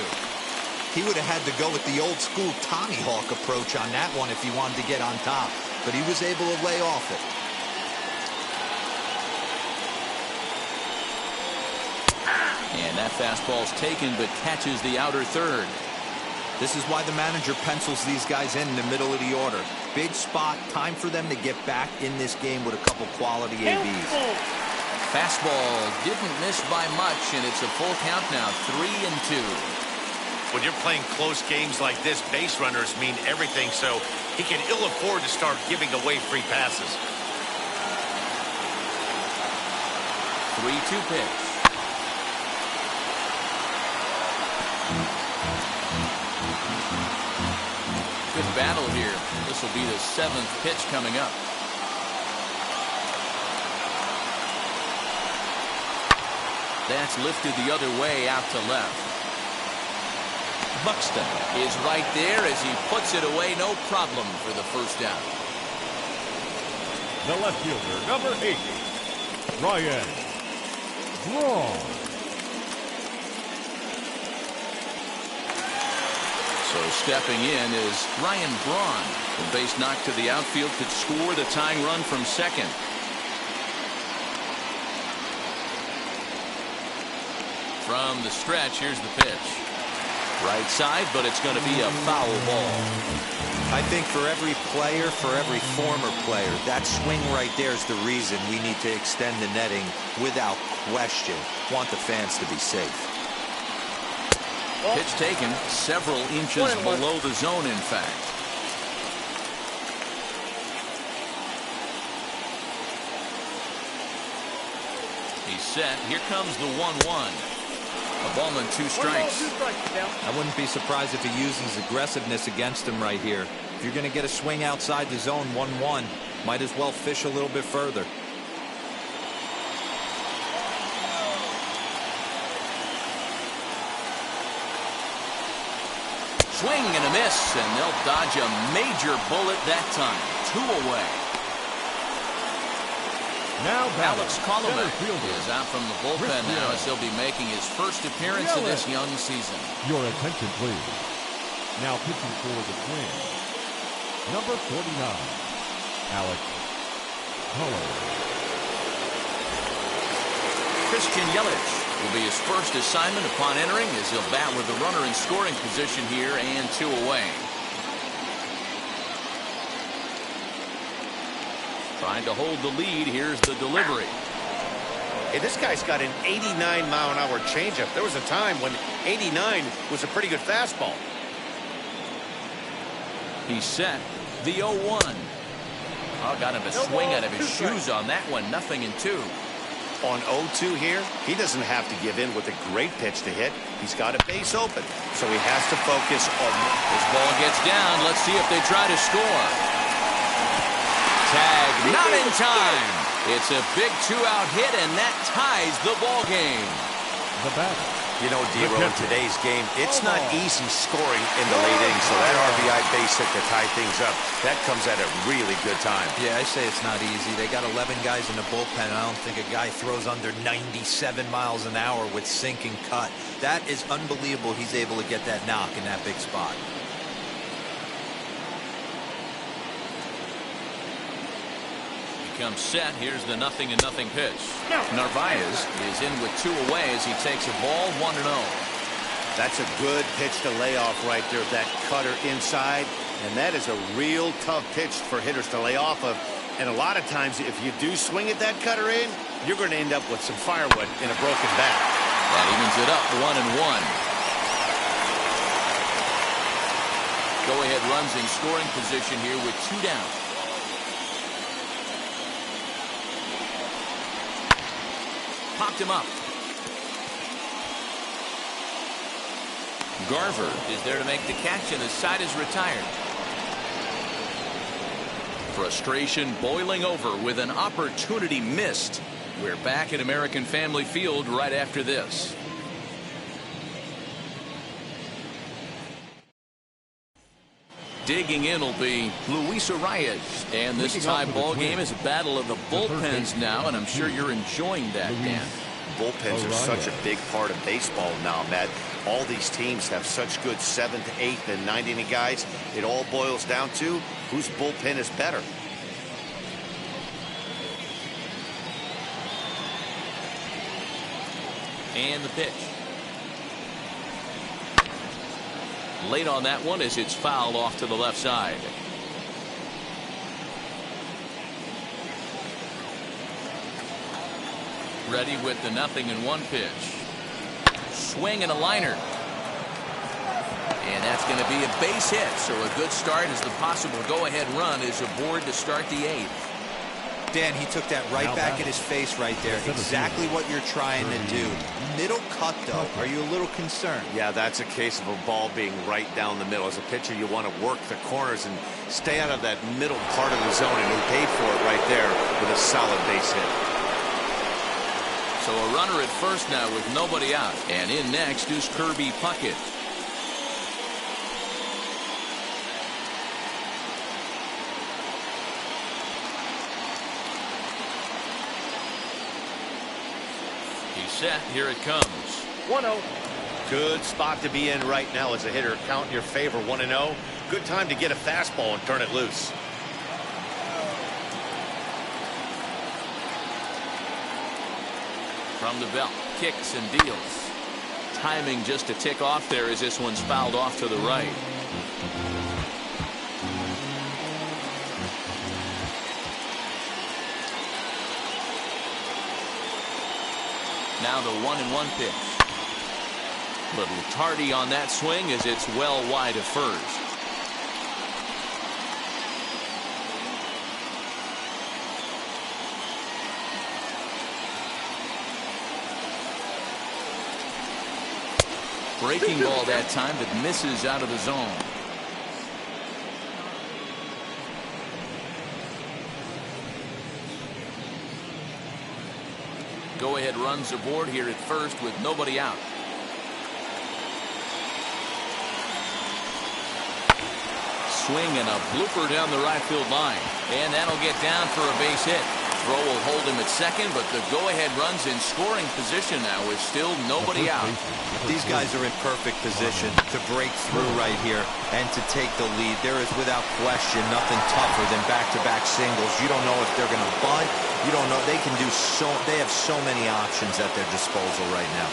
He would have had to go with the old school Tommy Hawk approach on that one if he wanted to get on top, but he was able to lay off it. And that fastball's taken but catches the outer third. This is why the manager pencils these guys in the middle of the order. Big spot, time for them to get back in this game with a couple quality ABs. Fastball didn't miss by much, and it's a full count now, 3-2. When you're playing close games like this, base runners mean everything, so he can ill afford to start giving away free passes. 3-2 pitch. Good battle here. This will be the 7th pitch coming up. That's lifted the other way out to left. Buxton is right there as he puts it away. No problem for the first down. The left fielder, number 8, Ryan Braun. So stepping in is Ryan Braun. The base knock to the outfield could score the tying run from second. From the stretch, here's the pitch. Right side, but it's going to be a foul ball. I think for every player, for every former player, that swing right there is the reason we need to extend the netting without question. Want the fans to be safe. Pitch taken several inches below the zone, in fact. He's set. Here comes the 1-1. A ball and 2 strikes. I wouldn't be surprised if he uses aggressiveness against him right here. If you're going to get a swing outside the zone 1-1, might as well fish a little bit further. Swing and a miss, and they'll dodge a major bullet that time. 2 away. Now Alex Colomé is out from the bullpen now as he'll be making his first appearance of this young season. Your attention, please. Now pitching for the Twins, number 49, Alex Colomé. Christian Yelich will be his first assignment upon entering as he'll bat with the runner in scoring position here and 2 away. Trying to hold the lead. Here's the delivery. Hey, this guy's got an 89-mile-an-hour changeup. There was a time when 89 was a pretty good fastball. He's set. The 0-1. Oh, got him a swing out of his shoes on that one. 0-2. On 0-2 here, he doesn't have to give in with a great pitch to hit. He's got a base open, so he has to focus on. This ball gets down. Let's see if they try to score. Tag, not in time. It's a big 2-out hit, and that ties the ball game. The batter. You know, D-Row, in today's game, it's not easy scoring in the late innings, so that RBI base hit to tie things up, that comes at a really good time. Yeah, I say it's not easy. They got 11 guys in the bullpen, and I don't think a guy throws under 97 miles an hour with sink and cut. That is unbelievable he's able to get that knock in that big spot. Comes set. Here's the 0-0 pitch. Narvaez is in with 2 away as he takes a ball 1-0. That's a good pitch to lay off right there, that cutter inside, and that is a real tough pitch for hitters to lay off of. And a lot of times if you do swing at that cutter in, you're going to end up with some firewood in a broken bat. That evens it up 1-1. Go-ahead runs in scoring position here with 2 down. Popped him up. Garver is there to make the catch, and the side is retired. Frustration boiling over with an opportunity missed. We're back at American Family Field right after this. Digging in will be Luis Arias, and this tie ball game is a battle of the bullpens now, and I'm sure you're enjoying that, Dan. Bullpens are such a big part of baseball now, Matt. All these teams have such good 7th, 8th, and 9th inning guys. It all boils down to whose bullpen is better. And the pitch. Late on that one as it's fouled off to the left side. Ready with the 0-1 pitch. Swing and a liner. And that's going to be a base hit. So a good start as the possible go-ahead run is aboard to start the 8th. Dan, he took that right back in his face right there. Exactly what you're trying to do. Middle cut, though. Are you a little concerned? Yeah, that's a case of a ball being right down the middle. As a pitcher, you want to work the corners and stay out of that middle part of the zone, and he paid for it right there with a solid base hit. So a runner at first now with nobody out. And in next is Kirby Puckett. He's set. Here it comes. 1-0. Good spot to be in right now as a hitter. Count in your favor, 1-0. Good time to get a fastball and turn it loose. From the belt, kicks and deals. Timing just a tick off there as this one's fouled off to the right. Now the 1-1 pitch. Little tardy on that swing as it's well wide of first. Breaking ball that time, but misses out of the zone. Go-ahead runs aboard here at first with nobody out. Swing and a blooper down the right field line. And that'll get down for a base hit. Throw will hold him at second, but the go-ahead runs in scoring position now with still nobody out. These guys are in perfect position to break through right here and to take the lead. There is without question nothing tougher than back-to-back singles. You don't know if they're going to bunt. You don't know. They can do so. They have so many options at their disposal right now.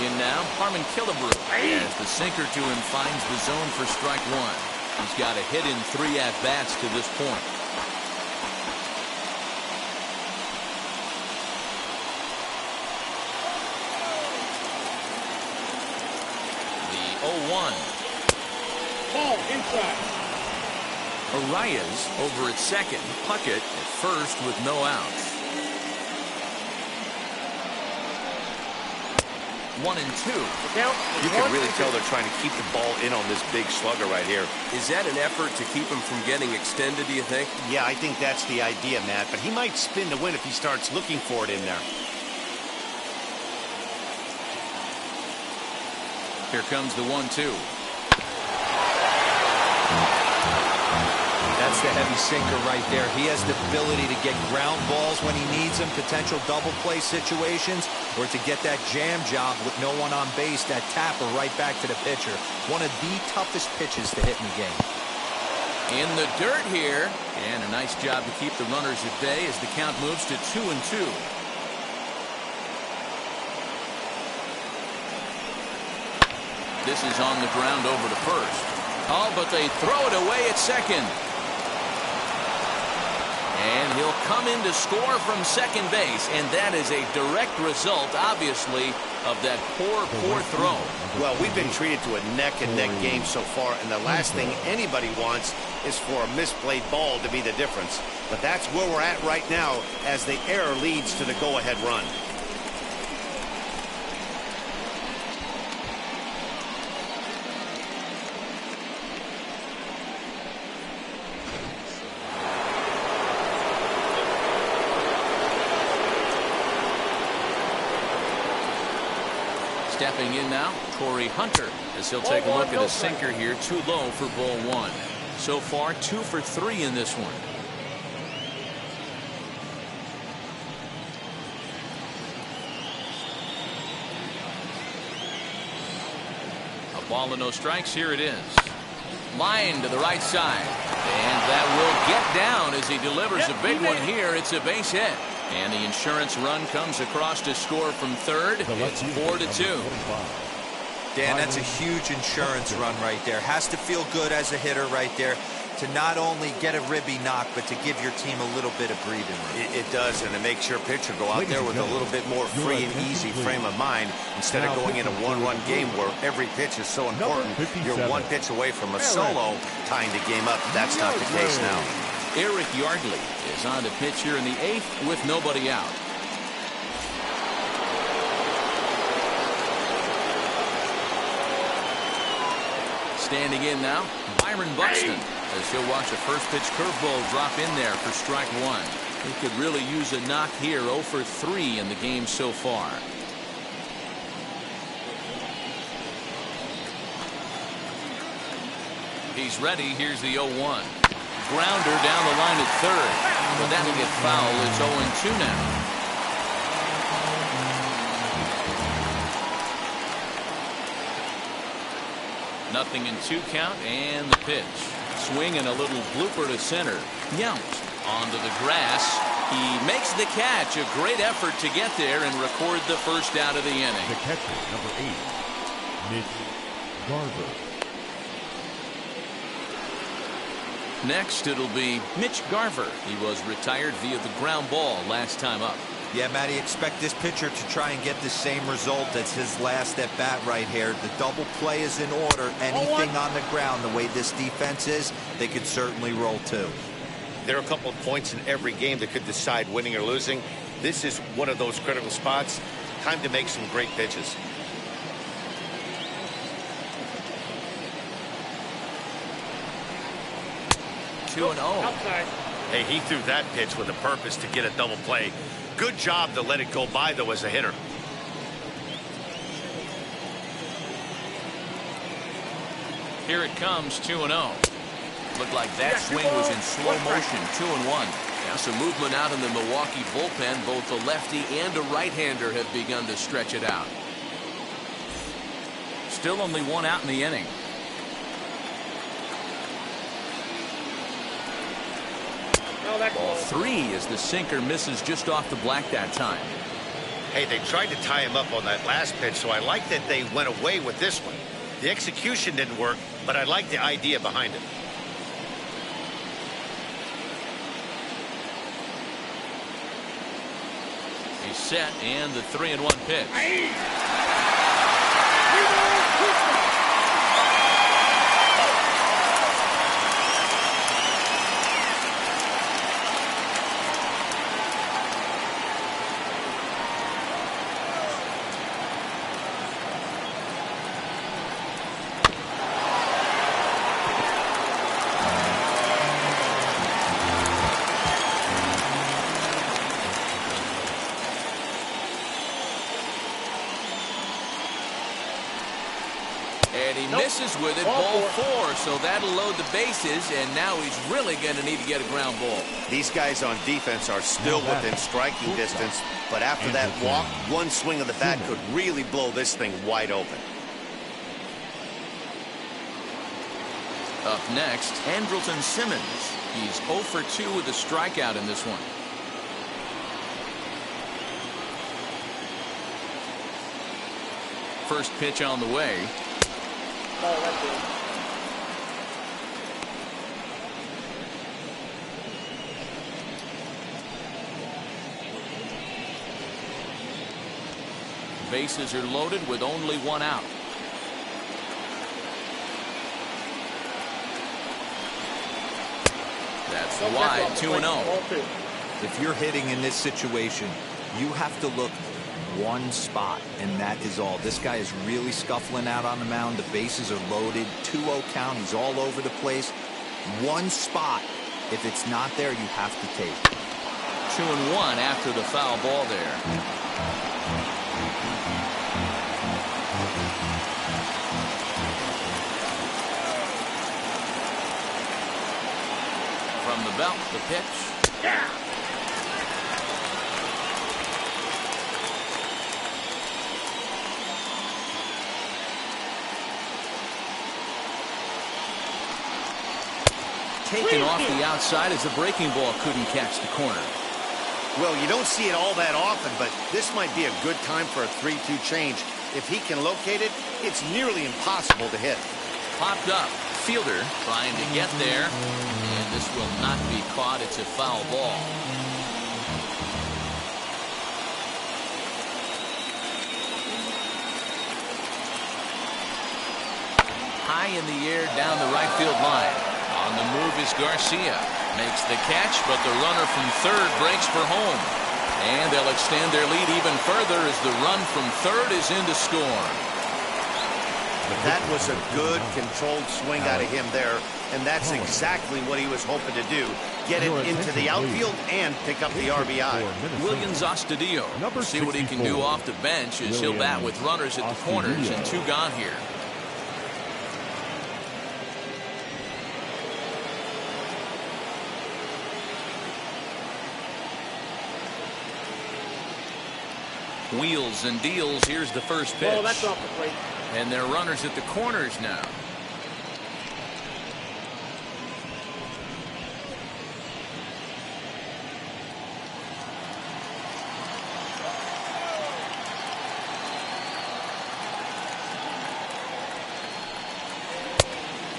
In now, Harmon Killebrew as the sinker to him finds the zone for strike one. He's got a hit in 3 at-bats to this point. The 0-1. Ball inside. Arias over at second. Puckett at first with no outs. 1-2. You can really tell they're trying to keep the ball in on this big slugger right here. Is that an effort to keep him from getting extended, do you think? Yeah, I think that's the idea, Matt. But he might spin to win if he starts looking for it in there. Here comes the 1-2. That's the heavy sinker right there. He has the ability to get ground balls when he needs them, potential double play situations, or to get that jam job with no one on base, that tapper right back to the pitcher. One of the toughest pitches to hit in the game. In the dirt here, and a nice job to keep the runners at bay as the count moves to 2-2. This is on the ground over to first. Oh, but they throw it away at second. And he'll come in to score from second base, and that is a direct result, obviously, of that poor throw. Well, we've been treated to a neck-and-neck game so far, and the last thing anybody wants is for a misplayed ball to be the difference. But that's where we're at right now as the error leads to the go-ahead run. Stepping in now, Corey Hunter, as he'll take a look at a sinker here, too low for ball one. So far, 2 for 3 in this one. A ball and no strikes. Here it is. Line to the right side. And that will get down as he delivers a big one here. It's a base hit. And the insurance run comes across to score from third. It's 4-2. Dan, that's a huge insurance run right there. Has to feel good as a hitter right there to not only get a ribby knock, but to give your team a little bit of breathing room. It does, and it makes your pitcher go out there with a little bit more free and easy frame of mind instead of going in a one-run game where every pitch is so important. You're one pitch away from a solo tying the game up. That's not the case now. Eric Yardley is on to pitch here in the 8th with nobody out. Standing in now, Byron Buxton, as he'll watch a first pitch curveball drop in there for strike one. He could really use a knock here. 0 for 3 in the game so far. He's ready. Here's the 0-1. Grounder down the line at third, but that'll get foul. It's 0-2 now. Nothing in 2 count, and the pitch. Swing and a little blooper to center. Yount onto the grass. He makes the catch. A great effort to get there and record the first out of the inning. The catcher, number 8, Mitch Garver. Next, it'll be Mitch Garver. He was retired via the ground ball last time up. Yeah, Matty, expect this pitcher to try and get the same result as his last at bat right here. The double play is in order. Anything on the ground, the way this defense is, they could certainly roll too. There are a couple of points in every game that could decide winning or losing. This is one of those critical spots. Time to make some great pitches. Two and 0. Outside. Hey, he threw that pitch with a purpose to get a double play. Good job to let it go by, though, as a hitter. Here it comes, 2-0. Looked like that swing was in slow motion, 2-1. Now some movement out in the Milwaukee bullpen. Both a lefty and a right-hander have begun to stretch it out. Still only 1 out in the inning. Ball 3 as the sinker misses just off the black that time. Hey, they tried to tie him up on that last pitch, so I like that they went away with this one. The execution didn't work, but I like the idea behind it. He's set, and the 3-1 pitch. And he misses with it, ball 4, so that'll load the bases, and now he's really going to need to get a ground ball. These guys on defense are still within striking distance, but after that walk, one swing of the bat could really blow this thing wide open. Up next, Andrelton Simmons. He's 0 for 2 with a strikeout in this one. First pitch on the way. Bases are loaded with only one out. That's wide, 2-0. If you're hitting in this situation, you have to look one spot, and that is all. This guy is really scuffling out on the mound. The bases are loaded. 2-0 count. He's all over the place. One spot. If it's not there, you have to take. 2-1 after the foul ball there. From the belt, the pitch. Yeah. Taken off the outside as the breaking ball couldn't catch the corner. Well, you don't see it all that often, but this might be a good time for a 3-2 change. If he can locate it, it's nearly impossible to hit. Popped up. Fielder trying to get there. And this will not be caught. It's a foul ball. High in the air down the right field line. On the move is Garcia. Makes the catch, but the runner from third breaks for home. And they'll extend their lead even further as the run from third is in to score. That was a good controlled swing out of him there, and that's exactly what he was hoping to do. Get it into the outfield and pick up the RBI. Williams Astudillo. See what he can do off the bench as he'll bat with runners at the corners and 2 gone here. Wheels and deals. Here's the first pitch. Oh, that's off the plate. And they're runners at the corners now.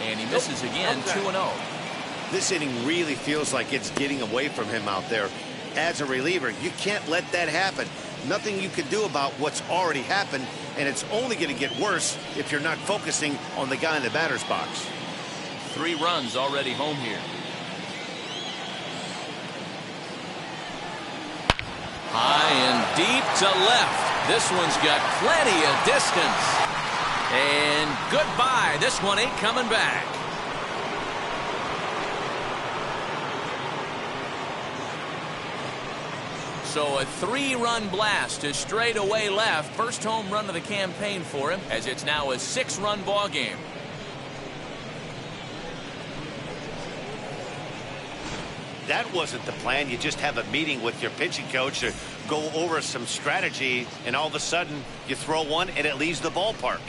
And he misses again, 2-0. This inning really feels like it's getting away from him out there. As a reliever, you can't let that happen. Nothing you can do about what's already happened, and it's only going to get worse if you're not focusing on the guy in the batter's box. 3 runs already home here. High and deep to left. This one's got plenty of distance. And goodbye. This one ain't coming back. So a 3-run blast to straightaway left. First home run of the campaign for him, as it's now a 6-run ball game. That wasn't the plan. You just have a meeting with your pitching coach to go over some strategy, and all of a sudden you throw one and it leaves the ballpark.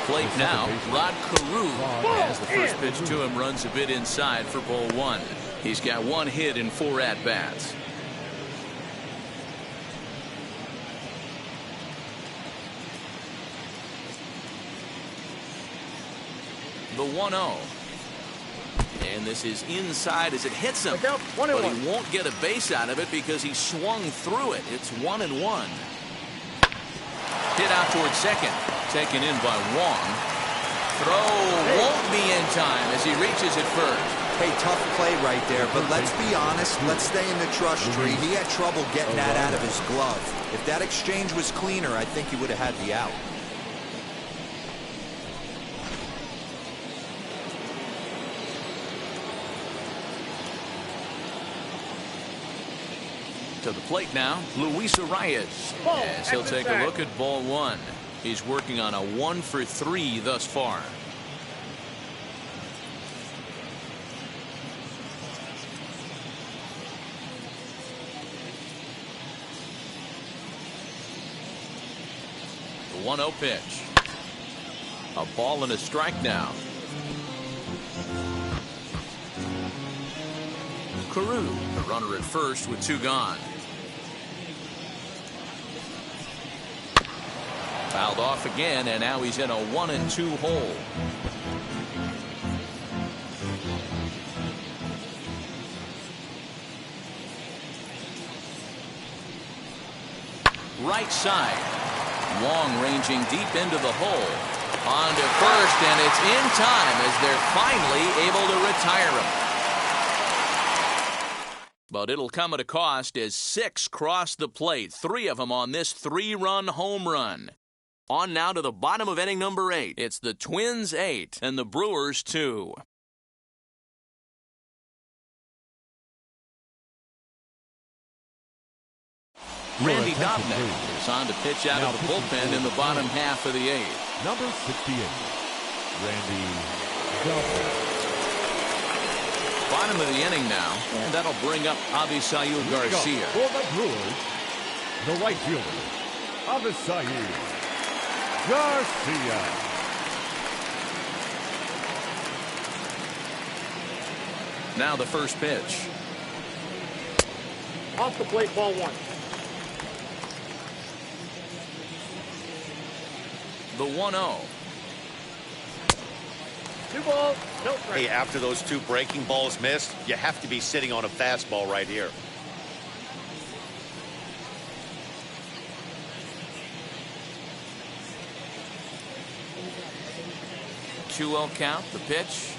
Plate now, Rod Carew, as the first pitch to him runs a bit inside for ball 1. He's got 1 hit in 4 at-bats. The 1-0. And this is inside as it hits him. But he won't get a base out of it because he swung through it. It's 1-1. Hit out towards second. Taken in by Wong. Throw won't be in time as he reaches it first. Hey, tough play right there, but let's be honest. Let's stay in the trust tree. He had trouble getting that out of his glove. If that exchange was cleaner, I think he would have had the out. To the plate now, Luis Arias, as he'll take a look at ball 1. He's working on a 1-for-3 thus far. The 1-0 pitch. A ball and a strike now. Carew, the runner at first with 2 gone. Fouled off again, and now he's in a 1-2 hole. Right side. Wong ranging deep into the hole. On to first, and it's in time as they're finally able to retire him. But it'll come at a cost as 6 cross the plate, 3 of them on this 3-run home run. On now to the bottom of inning number 8. It's the Twins 8 and the Brewers 2. Randy Dobnak is on to pitch out of the bullpen in the bottom half of the 8th. Number 68, Randy Dobnak. Bottom of the inning now, and that'll bring up Avisail Garcia. For the Brewers, the right fielder, Avisail Garcia. Now the first pitch. Off the plate, ball 1. The 1-0. 2 balls, no strike. Hey, after those 2 breaking balls missed, you have to be sitting on a fastball right here. 2-0 count, the pitch.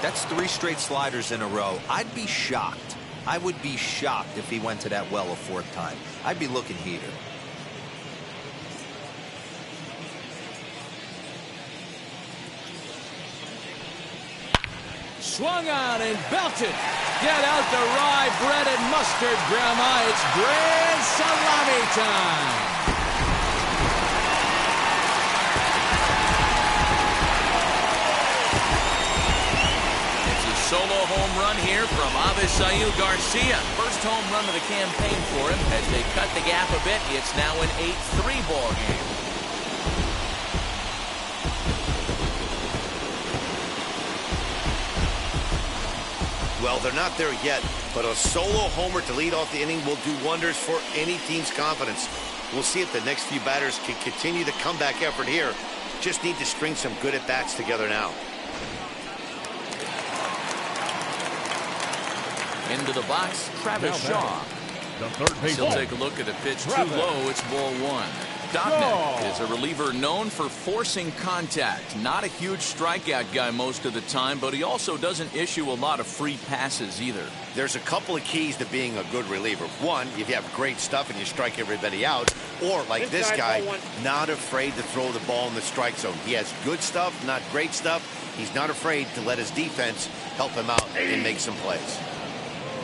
That's 3 straight sliders in a row. I'd be shocked. I would be shocked if he went to that well a 4th time. I'd be looking heater. Swung on and belted. Get out the rye bread and mustard, Grandma. It's grand salami time. Solo home run here from Avisail Garcia. First home run of the campaign for him. As they cut the gap a bit, it's now an 8-3 ball game. Well, they're not there yet, but a solo homer to lead off the inning will do wonders for any team's confidence. We'll see if the next few batters can continue the comeback effort here. Just need to string some good at-bats together now. Into the box, Travis Shaw. The third base. He'll take a look at the pitch too low. It's ball 1. Dobnak is a reliever known for forcing contact. Not a huge strikeout guy most of the time, but he also doesn't issue a lot of free passes either. There's a couple of keys to being a good reliever. One, if you have great stuff and you strike everybody out, or like this guy, not afraid to throw the ball in the strike zone. He has good stuff, not great stuff. He's not afraid to let his defense help him out and make some plays.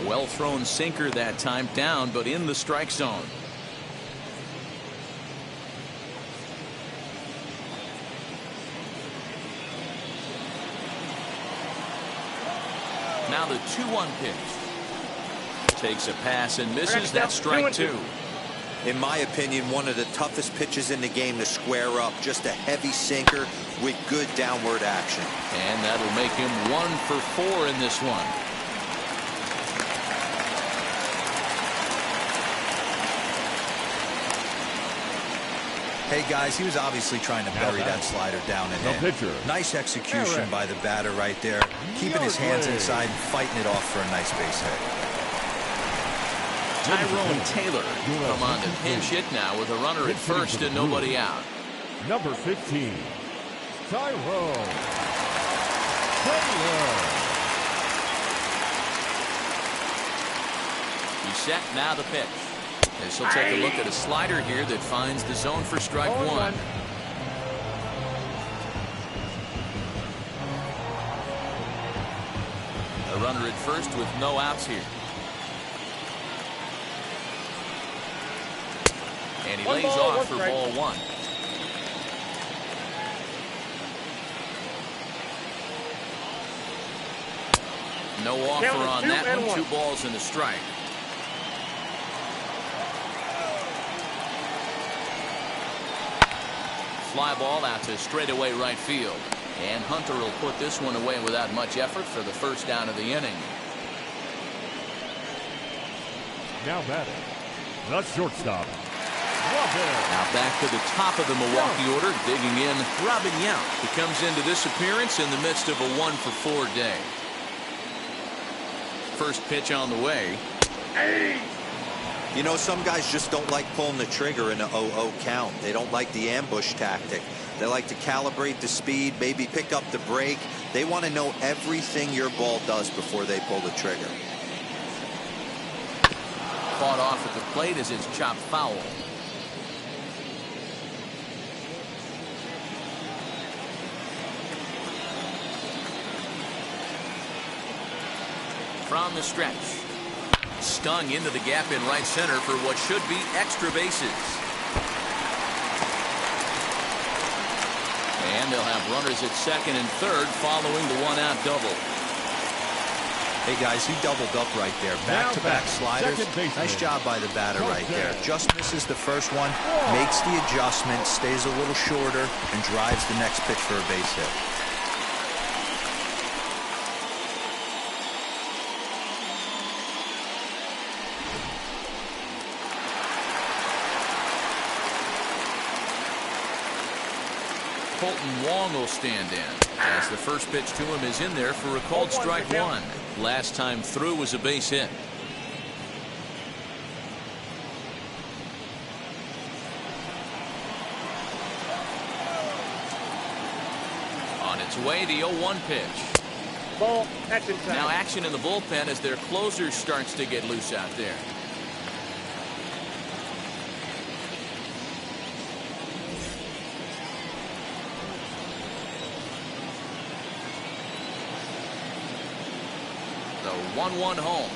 Well thrown sinker that time, down but in the strike zone. Now the 2-1 pitch. Takes a pass and misses. That strike 2. In my opinion, one of the toughest pitches in the game to square up. Just a heavy sinker with good downward action. And that'll make him 1 for 4 in this one. Hey guys, he was obviously trying to bury that slider down and in. Nice execution by the batter right there, keeping his hands inside and fighting it off for a nice base hit. Tyrone Taylor come on to pinch hit now with a runner at first and nobody out. Number 15, Tyrone Taylor. He's set, now the pitch. As he'll take a look at a slider here that finds the zone for strike 1. A runner at first with no outs here. And he lays off for ball 1. No offer on that one. 2 balls and a strike. fly ball out to straightaway right field. And Hunter will put this one away without much effort for the first down of the inning. Now batting, the shortstop, Robin. Now back to the top of the Milwaukee order, digging in, Robin Yount. He comes into this appearance in the midst of a 1-for-4 day. First pitch on the way. You know, some guys just don't like pulling the trigger in an 0-0 count. They don't like the ambush tactic. They like to calibrate the speed, maybe pick up the brake. They want to know everything your ball does before they pull the trigger. Fought off at the plate as it's chopped foul. From the stretch. Stung into the gap in right center for what should be extra bases. And they'll have runners at second and third following the one-out double. Hey guys, he doubled up right there. Back-to-back sliders. Nice job by the batter right there. Just misses the first one, makes the adjustment, stays a little shorter, and drives the next pitch for a base hit. Colton Wong will stand in as the first pitch to him is in there for a called strike one. Last time through was a base hit. On its way, the 0-1 pitch. Ball, that's inside. Now action in the bullpen as their closer starts to get loose out there. The 1-1 home.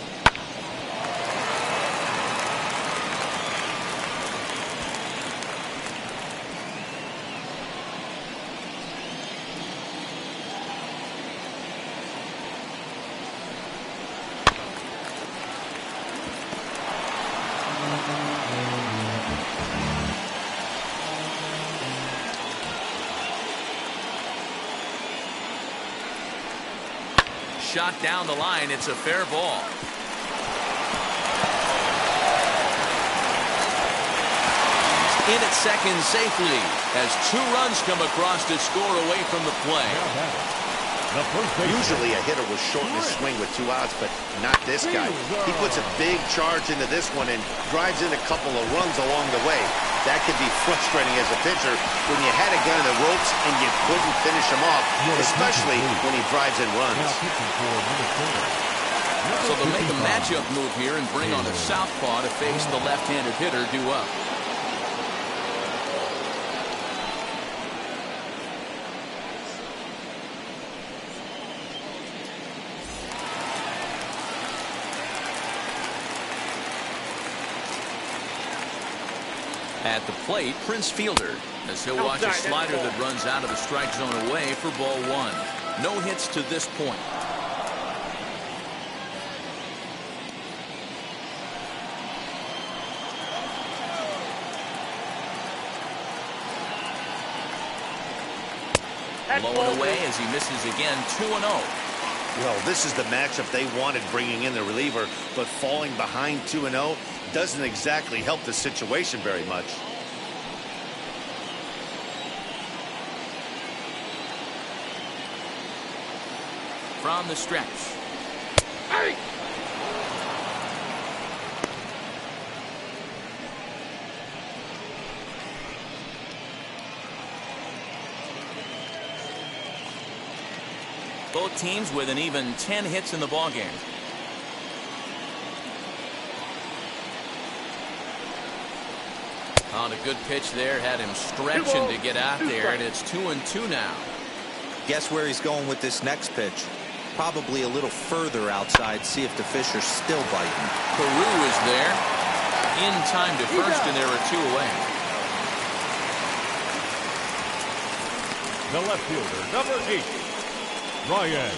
Shot down the line. It's a fair ball. He's in at second safely as 2 runs come across to score away from the play. Usually a hitter will shorten his swing with 2 outs, but not this guy. He puts a big charge into this one and drives in a couple of runs along the way. That could be frustrating as a pitcher when you had a guy in the ropes and you couldn't finish him off, especially when he drives in runs. So they'll make a matchup move here and bring on a southpaw to face the left-handed hitter due up. At the plate, Prince Fielder, as he'll watch a slider that runs out of the strike zone away for ball 1. No hits to this point. Blown away as he misses again. 2-0. Well, this is the matchup they wanted, bringing in the reliever, but falling behind 2-0 doesn't exactly help the situation very much. From the stretch. Hey! Both teams with an even 10 hits in the ballgame. On a good pitch there, had him stretching to get out there, and it's 2-2 now. Guess where he's going with this next pitch? Probably a little further outside, see if the fish are still biting. Peru is there. In time to first, and there are 2 away. The left fielder, number 8, Ryan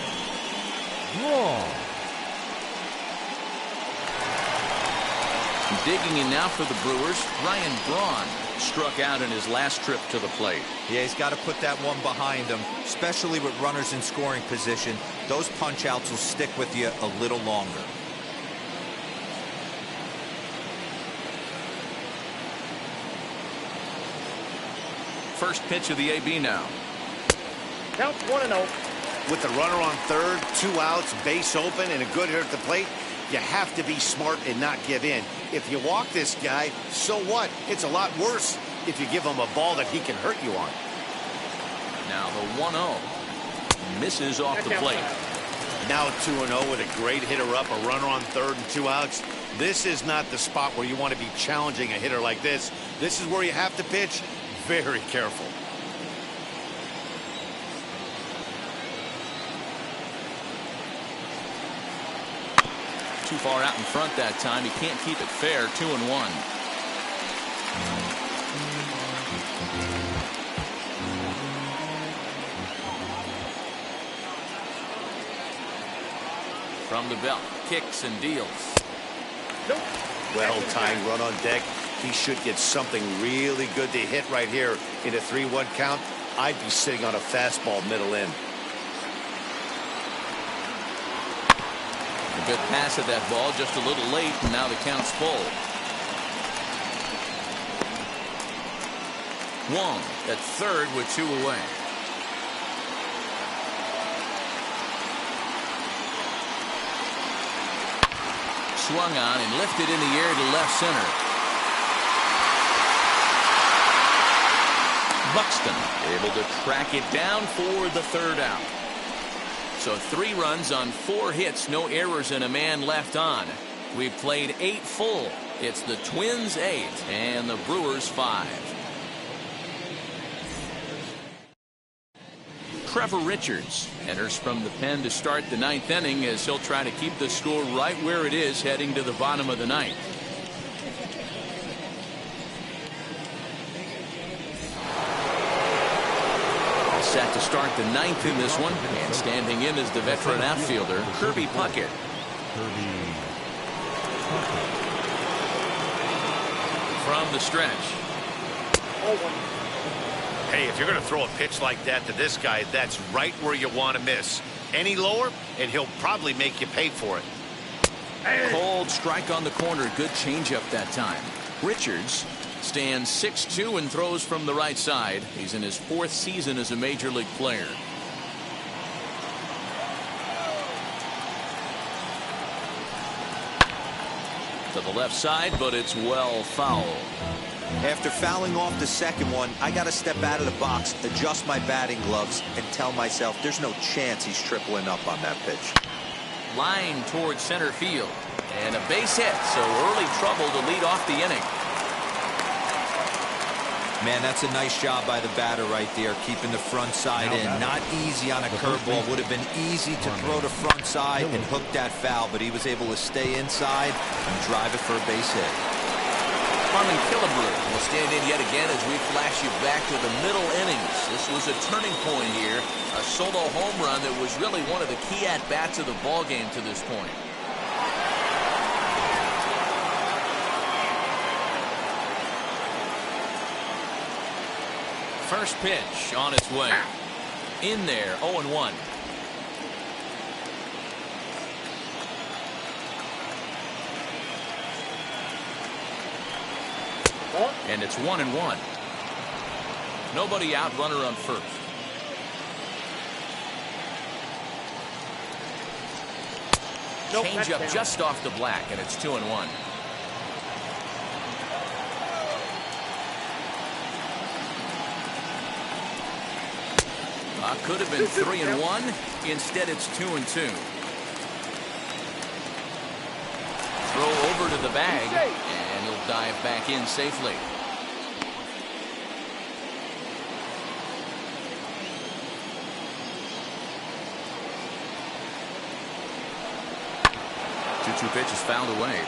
Braun. Digging in now for the Brewers, Ryan Braun struck out in his last trip to the plate. Yeah, he's got to put that one behind him, especially with runners in scoring position. Those punch-outs will stick with you a little longer. First pitch of the AB now. Count 1-0. With the runner on third, 2 outs, base open, and a good hitter at the plate, you have to be smart and not give in. If you walk this guy, so what? It's a lot worse if you give him a ball that he can hurt you on. Now the 1-0 misses off the plate. Now 2-0 with a great hitter up, a runner on third and 2 outs. This is not the spot where you want to be challenging a hitter like this. This is where you have to pitch very careful. Too far out in front that time. He can't keep it fair. 2-1. From the belt, kicks and deals. Nope. Well tying run on deck. He should get something really good to hit right here in a 3-1 count. I'd be sitting on a fastball middle in. A good pass at that ball, just a little late, and now the count's full. Wong at third with 2 away. Swung on and lifted in the air to left center. Buxton able to track it down for the 3rd out. So 3 runs on 4 hits, no errors, and a man left on. We've played 8 full. It's the Twins 8 and the Brewers 5. Trevor Richards enters from the pen to start the 9th inning as he'll try to keep the score right where it is heading to the bottom of the 9th. Set to start the 9th in this one, and standing in is the veteran outfielder Kirby Puckett. From the stretch. Hey, if you're going to throw a pitch like that to this guy, that's right where you want to miss. Any lower, and he'll probably make you pay for it. Cold strike on the corner. Good changeup that time. Richards stands 6'2" and throws from the right side. He's in his 4th season as a major league player. To the left side, but it's well foul. After fouling off the second one, I got to step out of the box, adjust my batting gloves, and tell myself there's no chance he's tripling up on that pitch. Line towards center field. And a base hit, so early trouble to lead off the inning. Man, that's a nice job by the batter right there, keeping the front side in. Not easy on a curveball. Would have been easy to throw the front side and hook that foul, but he was able to stay inside and drive it for a base hit. Harmon Killebrew will stand in yet again as we flash you back to the middle innings. This was a turning point here, a solo home run that was really one of the key at-bats of the ball game to this point. First pitch on its way. In there, 0-1. And it's 1-1. Nobody out, runner on first. Change up just off the black, and it's 2-1. Could have been 3-1. Instead, it's 2-2. Throw over to the bag, and he'll dive back in safely. Two pitches fouled away.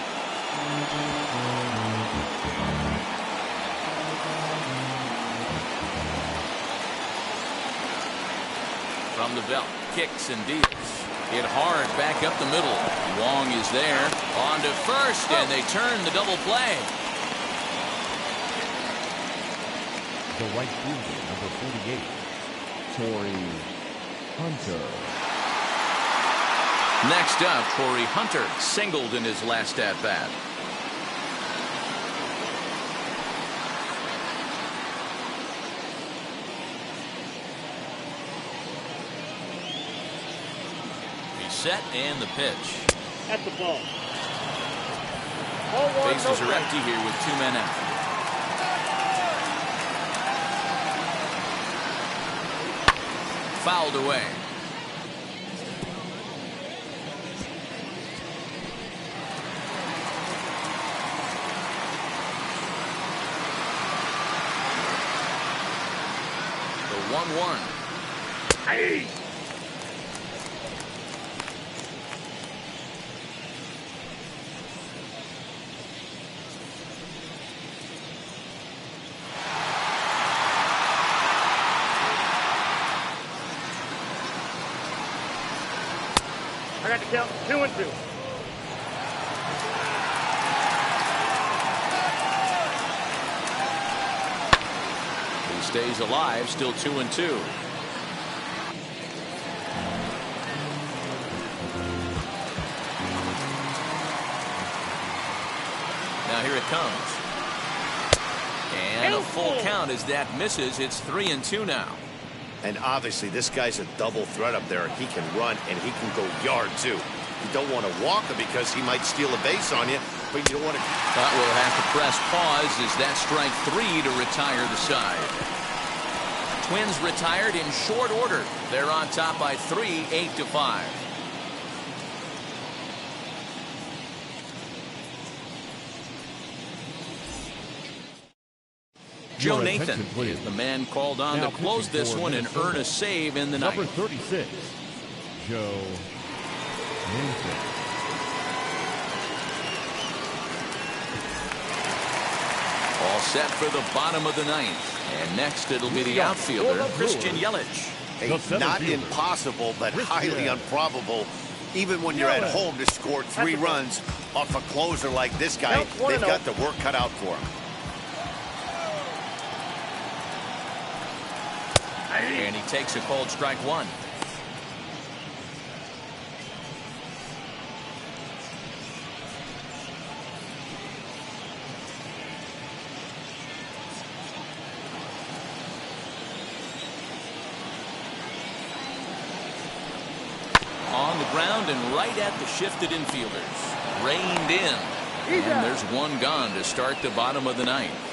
From the belt, kicks and deals. Hit hard back up the middle. Wong is there. On to first, and they turn the double play. The right fielder, number 48, Torrey Hunter. Next up, Torrey Hunter singled in his last at-bat. He's set and the pitch. At the ball. Bases are empty here with 2 men out. Fouled away. The 1-1. Hey. I got to count 2-2. He stays alive, still 2-2. Now here it comes. And a full count as that misses. It's 3-2 now. And obviously, this guy's a double threat up there. He can run and he can go yard, too. You don't want to walk him because he might steal a base on you, but you don't want to. But we'll have to press pause as that strike 3 to retire the side. Twins retired in short order. They're on top by 3, 8-5. Joe Nathan is the man called on to close this one and earn a save in the ninth. Number 36, Joe Nathan. All set for the bottom of the ninth. And next it'll be the outfielder, Christian Yelich. Hey, not impossible, but highly improbable. Even when you're at home to score 3 runs off a closer like this guy, they've got the work cut out for him. And he takes a cold strike 1. On the ground and right at the shifted infielders. Reined in. And there's one gone to start the bottom of the ninth.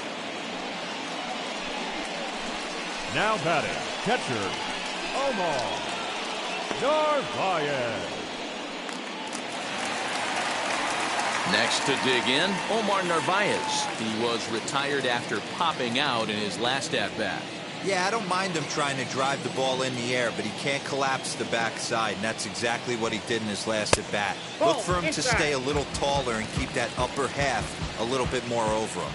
Now batting, catcher, Omar Narvaez. Next to dig in, Omar Narvaez. He was retired after popping out in his last at-bat. Yeah, I don't mind him trying to drive the ball in the air, but he can't collapse the backside, and that's exactly what he did in his last at-bat. Look for him to stay a little taller and keep that upper half a little bit more over him.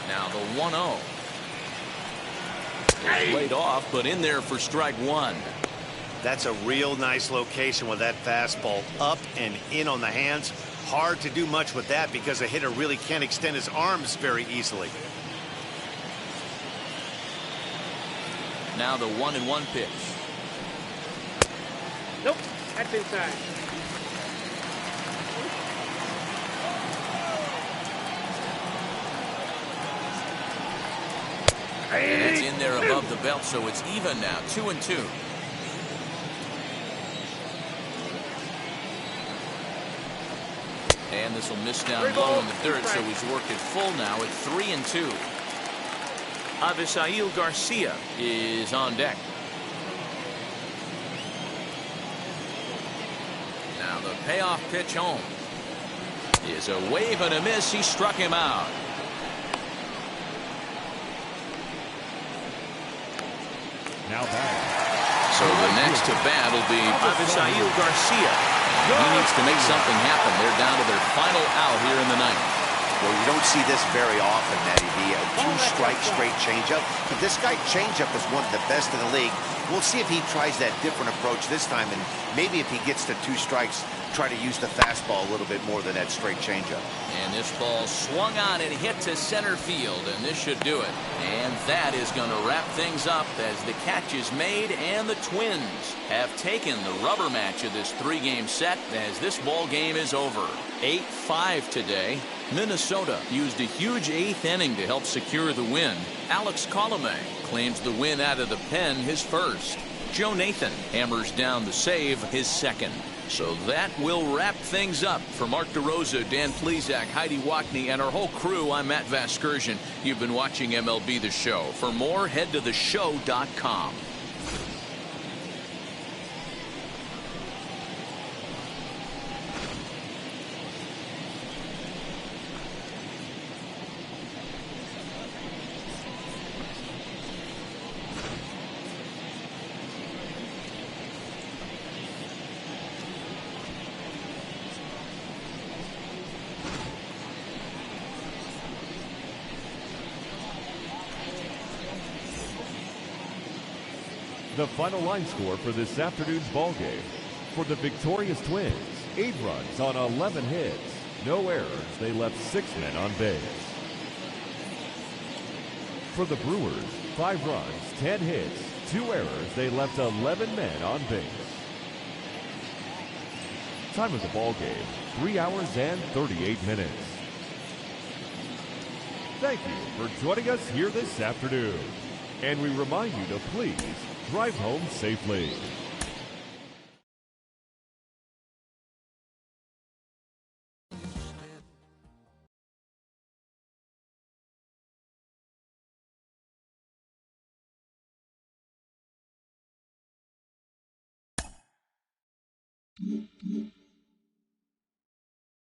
Now the 1-0. Laid off, but in there for strike 1. That's a real nice location with that fastball up and in on the hands. Hard to do much with that because a hitter really can't extend his arms very easily. Now the 1-1 pitch. Nope, that's inside. And it's in there above the belt, so it's even now, 2-2. And this will miss down low in the dirt, so he's worked it full now at 3-2. Avisail Garcia is on deck. Now the payoff pitch home is a wave and a miss. He struck him out. Now back. So the next to bat will be Avisail Garcia. He needs to make something happen. They're down to their final out here in the ninth. Well, you don't see this very often, Matty B. A two-strike straight changeup. But this guy changeup is one of the best in the league. We'll see if he tries that different approach this time, and maybe if he gets to 2 strikes, try to use the fastball a little bit more than that straight changeup. And this ball swung on and hit to center field, and this should do it. And that is going to wrap things up as the catch is made, and the Twins have taken the rubber match of this 3-game set as this ball game is over. 8-5 today. Minnesota used a huge 8th inning to help secure the win. Alex Colomé claims the win out of the pen, his first. Joe Nathan hammers down the save, his second. So that will wrap things up. For Mark DeRosa, Dan Plesac, Heidi Wackney, and our whole crew, I'm Matt Vasgersian. You've been watching MLB The Show. For more, head to theshow.com. The final line score for this afternoon's ball game. For the victorious Twins, 8 runs on 11 hits. No errors. They left 6 men on base. For the Brewers, 5 runs, 10 hits, 2 errors. They left 11 men on base. Time of the ball game, 3 hours and 38 minutes. Thank you for joining us here this afternoon. And we remind you to please drive home safely. Mm-hmm.